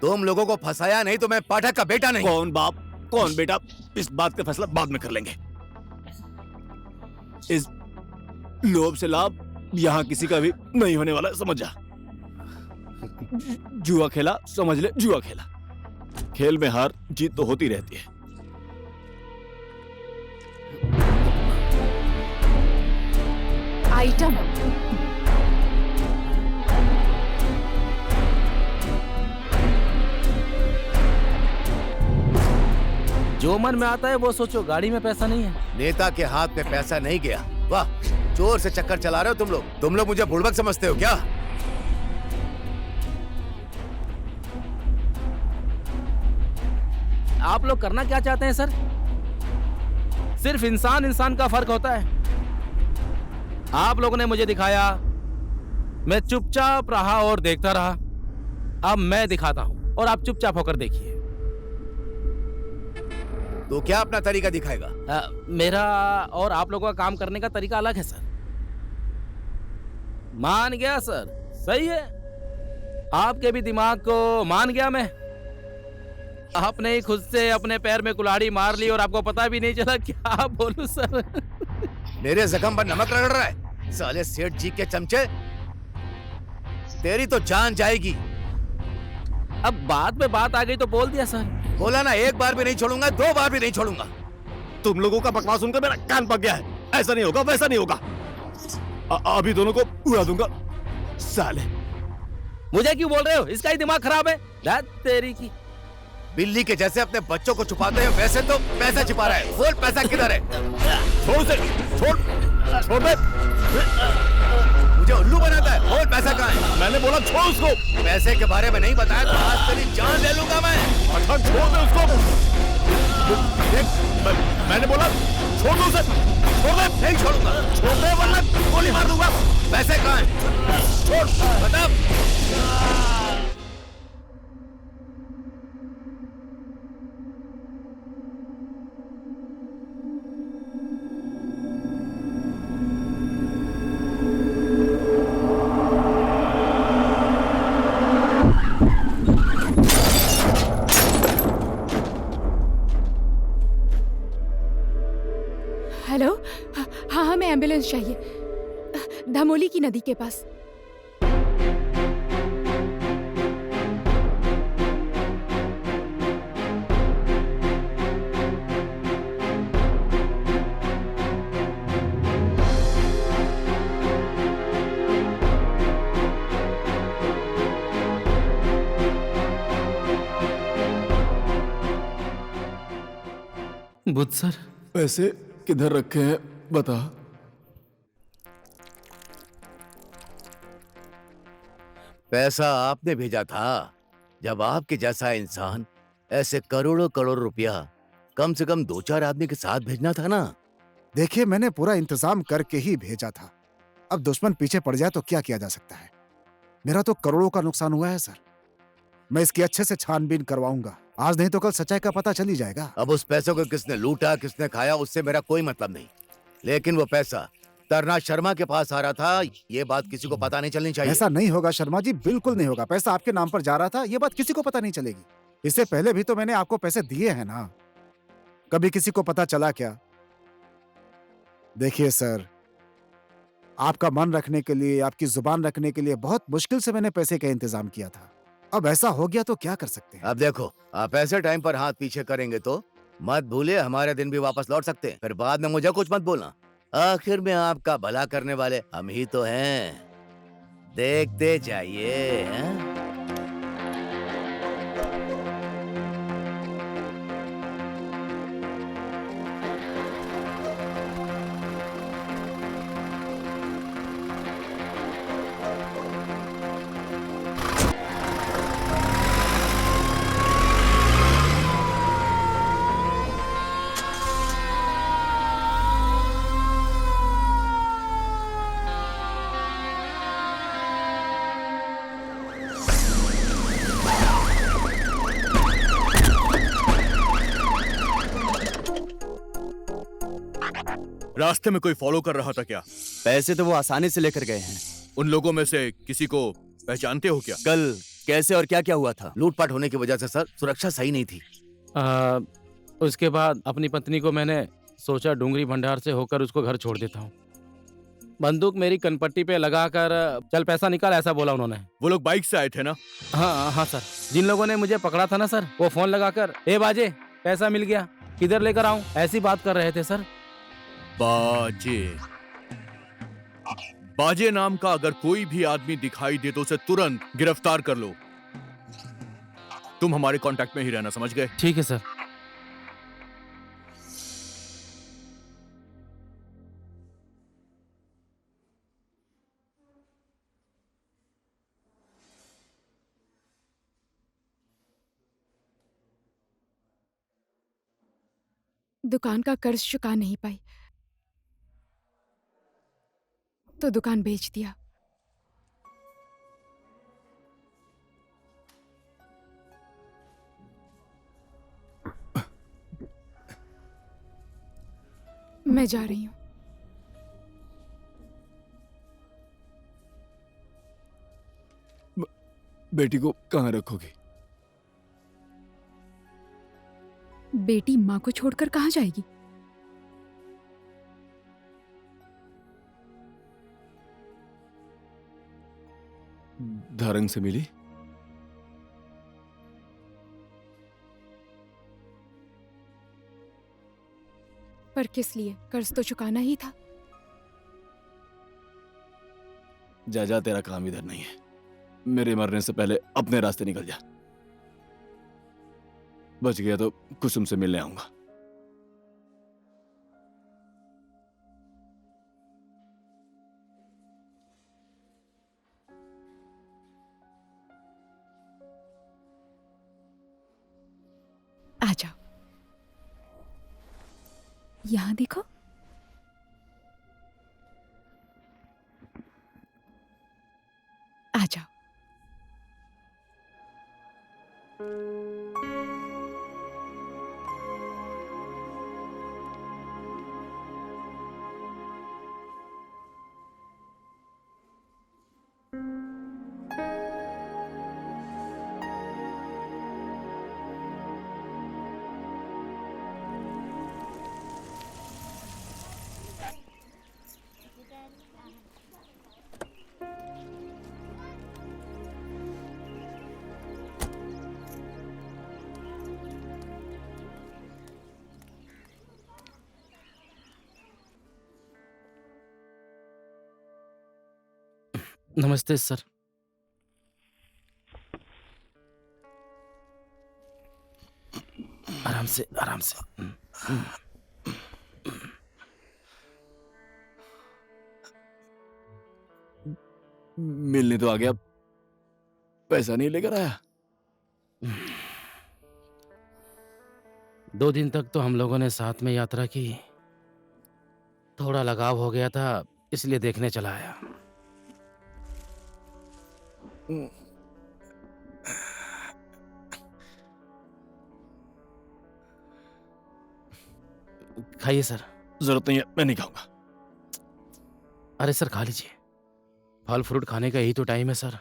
तुम लोगों को फंसाया नहीं तो मैं पाठक का बेटा नहीं। कौन बाप कौन बेटा, इस बात का फैसला बाद में कर लेंगे। इस लोभ से लाभ यहाँ किसी का भी नहीं होने वाला, समझ जा। जुआ खेला, समझ ले, जुआ खेला। खेल में हार जीत तो होती रहती है। आइटम जो मन में आता है वो सोचो, गाड़ी में पैसा नहीं है। नेता के हाथ में पैसा नहीं गया। वाह, चोर से चक्कर चला रहे हो तुम लोग। तुम लोग मुझे बुड़बक समझते हो क्या? आप लोग करना क्या चाहते हैं सर? सिर्फ इंसान इंसान का फर्क होता है। आप लोगों ने मुझे दिखाया, मैं चुपचाप रहा और देखता रहा। अब मैं दिखाता हूं और आप चुपचाप होकर देखिए। तो क्या अपना तरीका दिखाएगा? मेरा और आप लोगों का काम करने का तरीका अलग है सर। मान गया सर, सही है। आपके भी दिमाग को मान गया मैं। आपने ही खुद से अपने पैर में कुल्हाड़ी मार ली और आपको पता भी नहीं चला। क्या बोलूं सर? मेरे जख्म पर नमक रगड़ रहा है साले सेठ जी के चमचे। तेरी तो जान जाएगी। अब बात में बात आ गई तो बोल दिया सर। बोला ना, 1 बार भी नहीं छोड़ूंगा, 2 बार भी नहीं छोड़ूंगा। तुम लोगों का बकवास सुनकर मेरा कान पक गया है। ऐसा नहीं होगा, वैसा नहीं होगा। अभी दोनों को उड़ा दूंगा साले। मुझे क्यों बोल रहे हो? इसका ही दिमाग खराब है। तेरी की बिल्ली के जैसे अपने बच्चों को छुपाते हैं, वैसे तो पैसा छिपा रहा है। बोल, पैसा किधर है? छोड़ उसे, छोड़ दे। मुझे उल्लू बनाता है। बोल, पैसा कहाँ है? मैंने बोला छोड़ उसको। पैसे के बारे में नहीं बताया तो आज तेरी जान ले लूंगा मैं। अच्छा, छोड़ दे उसको। देख, मैंने बोला छोड़ दो उसे। छोड़ दे। नहीं छोड़ूंगा। छोड़ दे वरना गोली मार दूंगा। पैसे कहाँ हैं? छोड़, बता। हेलो, हाँ हमें एम्बुलेंस चाहिए धमोली की नदी के पास। बुध सर, पैसे किधर रखे हैं बता। पैसा आपने भेजा था। जब आपके जैसा इंसान ऐसे करोड़ों करोड़ रुपया कम से कम 2-4 आदमी के साथ भेजना था ना। देखिए, मैंने पूरा इंतजाम करके ही भेजा था। अब दुश्मन पीछे पड़ जाए तो क्या किया जा सकता है? मेरा तो करोड़ों का नुकसान हुआ है सर। मैं इसकी अच्छे से छानबीन करवाऊंगा। आज नहीं तो कल सच्चाई का पता चल ही जाएगा। अब उस पैसों को किसने लूटा, किसने खाया, उससे मेरा कोई मतलब नहीं। लेकिन वो पैसा तरना शर्मा के पास आ रहा था, ये बात किसी को पता नहीं चलनी चाहिए। ऐसा नहीं होगा शर्मा जी, बिल्कुल नहीं होगा। पैसा आपके नाम पर जा रहा था, ये बात किसी को पता नहीं चलेगी। इससे पहले भी तो मैंने आपको पैसे दिए हैं ना। कभी किसी को पता चला क्या? देखिए सर, आपका मन रखने के लिए, आपकी जुबान रखने के लिए बहुत मुश्किल से मैंने पैसे का इंतजाम किया था। अब ऐसा हो गया तो क्या कर सकते हैं? अब देखो, आप ऐसे टाइम पर हाथ पीछे करेंगे तो मत भूलिए हमारे दिन भी वापस लौट सकते हैं। फिर बाद में मुझे कुछ मत बोलना। आखिर में आपका भला करने वाले हम ही तो हैं। देखते जाइए। हैं? रास्ते में कोई फॉलो कर रहा था क्या? पैसे तो वो आसानी से लेकर गए हैं। उन लोगों में से किसी को पहचानते हो क्या? कल कैसे और क्या क्या हुआ था? लूटपाट होने की वजह से सर सुरक्षा सही नहीं थी। उसके बाद अपनी पत्नी को मैंने सोचा डूंगरी भंडार से होकर उसको घर छोड़ देता हूँ। बंदूक मेरी कनपट्टी पे लगाकर चल पैसा निकाल, ऐसा बोला उन्होंने। वो लोग बाइक से आए थे ना? हाँ हाँ सर, जिन लोगों ने मुझे पकड़ा था ना सर, वो फोन लगाकर ए बाजे पैसा मिल गया, किधर लेकर आऊं, ऐसी बात कर रहे थे सर। बाजे, बाजे नाम का अगर कोई भी आदमी दिखाई दे तो उसे तुरंत गिरफ्तार कर लो। तुम हमारे कांटेक्ट में ही रहना, समझ गए? ठीक है सर। दुकान का कर्ज चुका नहीं पाई तो दुकान बेच दिया। मैं जा रही हूँ। बेटी को कहाँ रखोगी? बेटी माँ को छोड़कर कहाँ जाएगी? धारंग से मिली? पर किस लिए? कर्ज तो चुकाना ही था। जा जा, तेरा काम इधर नहीं है। मेरे मरने से पहले अपने रास्ते निकल जा। बच गया तो कुसुम से मिलने आऊंगा। आ जाओ, यहां देखो। आ जाओ। नमस्ते सर। आराम से आराम से। मिलने तो आ गया, पैसा नहीं लेकर आया। 2 दिन तक तो हम लोगों ने साथ में यात्रा की, थोड़ा लगाव हो गया था इसलिए देखने चला आया। खाइए सर। जरूरत नहीं है, मैं नहीं खाऊंगा। अरे सर खा लीजिए, फल फ्रूट खाने का यही तो टाइम है सर,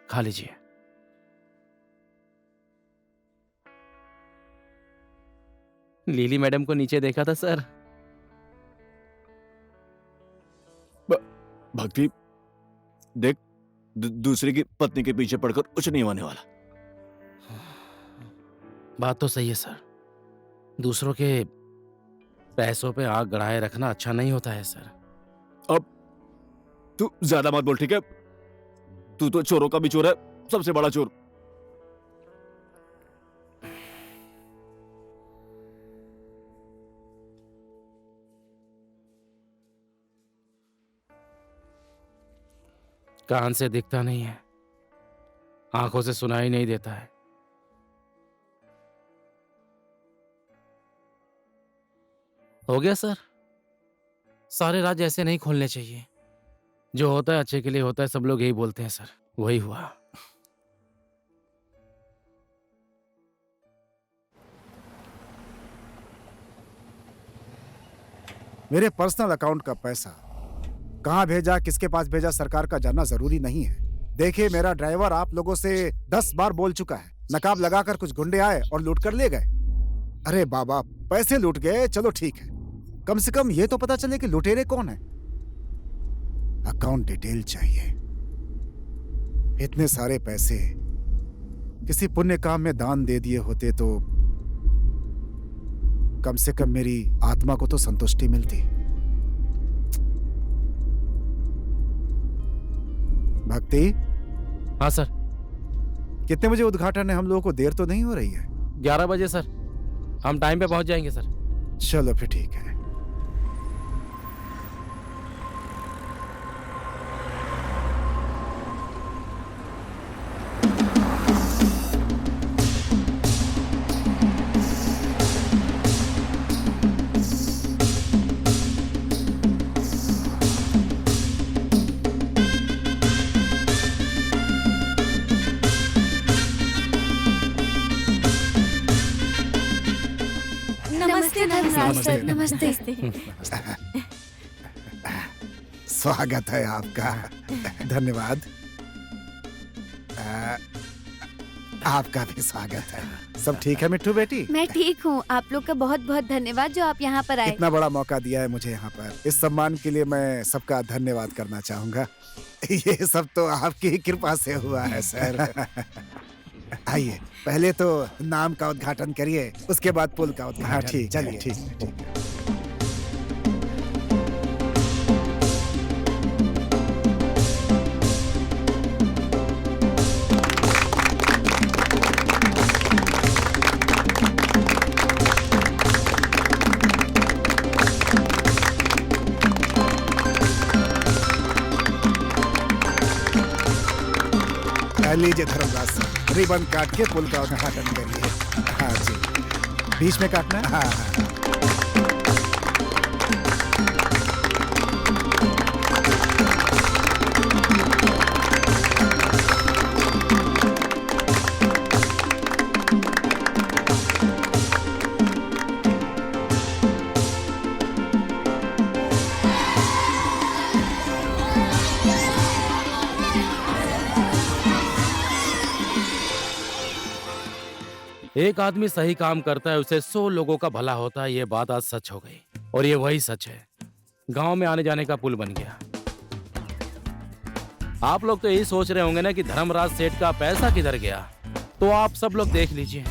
खा लीजिए। लीली मैडम को नीचे देखा था सर। भक्ति देख, दूसरे की पत्नी के पीछे पड़कर कुछ नहीं होने वाला। बात तो सही है सर, दूसरों के पैसों पे आग गड़ाए रखना अच्छा नहीं होता है सर। अब तू ज्यादा मत बोल, ठीक है? तू तो चोरों का भी चोर है, सबसे बड़ा चोर। कान से दिखता नहीं है, आंखों से सुनाई नहीं देता है। हो गया सर, सारे राज ऐसे नहीं खोलने चाहिए। जो होता है अच्छे के लिए होता है, सब लोग यही बोलते हैं सर, वही हुआ। मेरे पर्सनल अकाउंट का पैसा कहाँ भेजा, किसके पास भेजा, सरकार का जानना जरूरी नहीं है। देखिए, मेरा ड्राइवर आप लोगों से 10 बार बोल चुका है। नकाब लगाकर कुछ गुंडे आए और लूट कर ले गए। अरे बाबा, पैसे लूट गए, चलो ठीक है, कम से कम ये तो पता चले कि लुटेरे कौन है। अकाउंट डिटेल चाहिए। इतने सारे पैसे किसी पुण्य काम में दान दे दिए होते तो कम से कम मेरी आत्मा को तो संतुष्टि मिलती। भक्ति। हाँ सर। कितने बजे उद्घाटन है? हम लोगों को देर तो नहीं हो रही है? 11 बजे सर, हम टाइम पे पहुंच जाएंगे सर। चलो फिर ठीक है। नमस्ते धर्मराज सर। नमस्ते। स्वागत है आपका। धन्यवाद। आपका भी स्वागत है। सब ठीक है मिट्टू बेटी? मैं ठीक हूँ। आप लोग का बहुत बहुत धन्यवाद जो आप यहाँ पर आए। इतना बड़ा मौका दिया है मुझे यहाँ पर। इस सम्मान के लिए मैं सबका धन्यवाद करना चाहूंगा। ये सब तो आपकी ही कृपा से हुआ है सर। आइए, पहले तो नाम का उद्घाटन करिए, उसके बाद पुल का उद्घाटन। हाँ ठीक, चलिए ठीक। लीजिए धर्मदास सर, रिबन काट के पुल का उद्घाटन करिए। हाँ जी, बीच में काटना है। हाँ। एक आदमी सही काम करता है, उसे 100 लोगों का भला होता है। ये बात आज सच हो गई और ये वही सच है। गांव में आने जाने का पुल बन गया। आप लोग तो यही सोच रहे होंगे ना कि धर्मराज सेठ का पैसा किधर गया, तो आप सब लोग देख लीजिए।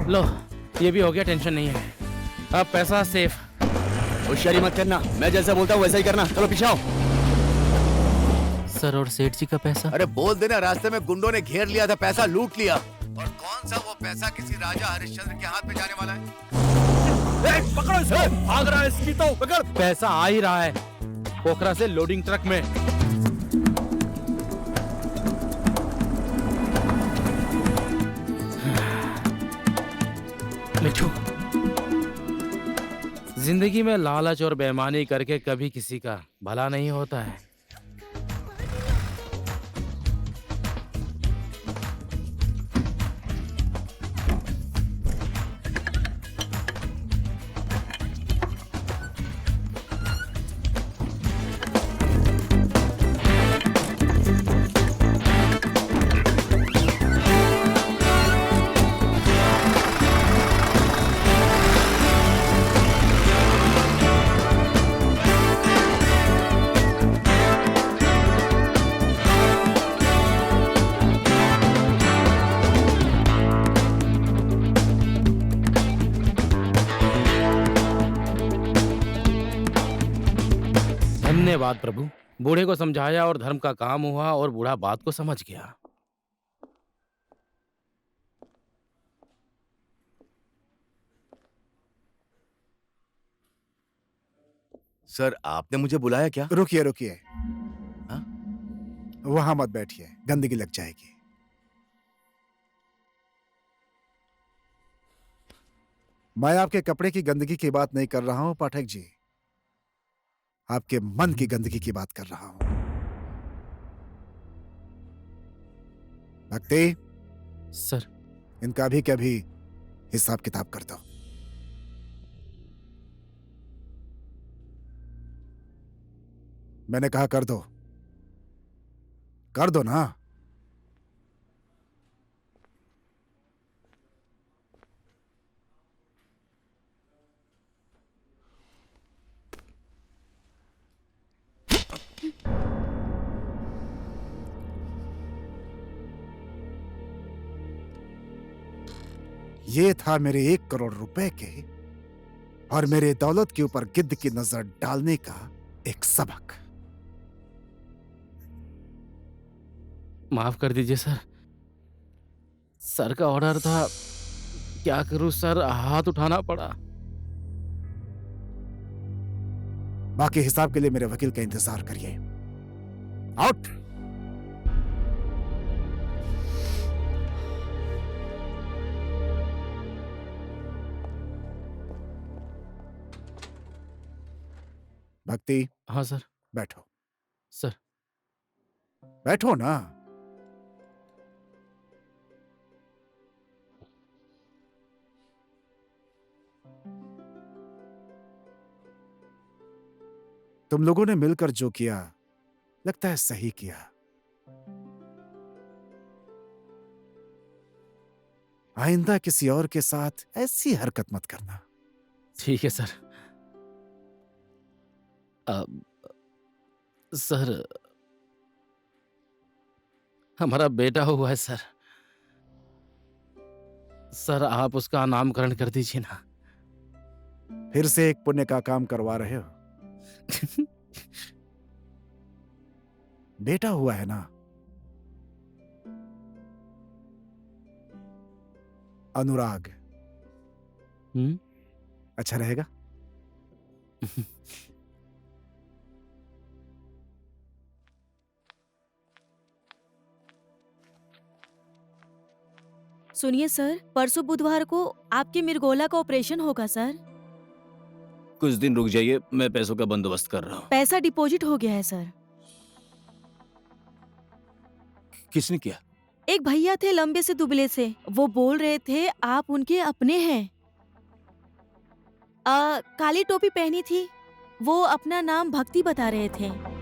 लो, ये भी हो गया, टेंशन नहीं है, अब पैसा सेफ। होशियारी मत करना, मैं जैसा बोलता हूँ वैसा ही करना। चलो पीछे आओ। सर, और सेठ जी का पैसा? अरे बोल देना, रास्ते में गुंडों ने घेर लिया था, पैसा लूट लिया। और कौन सा वो पैसा किसी राजा हरिश्चंद्र के हाथ में जाने वाला है? पकड़ो इसे, भाग रहा है इसकी तो। पकड़। पैसा आ ही रहा है पोखरा से लोडिंग ट्रक में। मिठू, जिंदगी में लालच और बेईमानी करके कभी किसी का भला नहीं होता है। धन्यवाद प्रभु। बूढ़े को समझाया और धर्म का काम हुआ और बूढ़ा बात को समझ गया। सर, आपने मुझे बुलाया क्या? रुकिए रुकिए, हाँ? वहां मत बैठिए, गंदगी लग जाएगी। मैं आपके कपड़े की गंदगी की बात नहीं कर रहा हूं पाठक जी, आपके मन की गंदगी की बात कर रहा हूं। भक्ति सर, इनका भी कभी हिसाब किताब कर दो। मैंने कहा कर दो ना। ये था मेरे 1 करोड़ रुपए के और मेरे दौलत के ऊपर गिद्ध की नजर डालने का एक सबक। माफ कर दीजिए सर, सर का ऑर्डर था। क्या करूं सर, हाथ उठाना पड़ा। बाकी हिसाब के लिए मेरे वकील का इंतजार करिए। आउट। भक्ति, हाँ सर। बैठो। सर। बैठो ना। तुम लोगों ने मिलकर जो किया लगता है सही किया। आइंदा किसी और के साथ ऐसी हरकत मत करना। ठीक है सर। सर, हमारा बेटा हुआ है सर। सर, आप उसका नामकरण कर दीजिए ना। फिर से एक पुण्य का काम करवा रहे हो। बेटा हुआ है ना, अनुराग। अच्छा रहेगा। सुनिए सर, परसों बुधवार को आपके मिर्गोला का ऑपरेशन होगा सर। कुछ दिन रुक जाइए, मैं पैसों का बंदोबस्त कर रहा हूँ। पैसा डिपॉजिट हो गया है सर। किसने किया? एक भैया थे लंबे से दुबले से, वो बोल रहे थे आप उनके अपने हैं। काली टोपी पहनी थी, वो अपना नाम भक्ति बता रहे थे।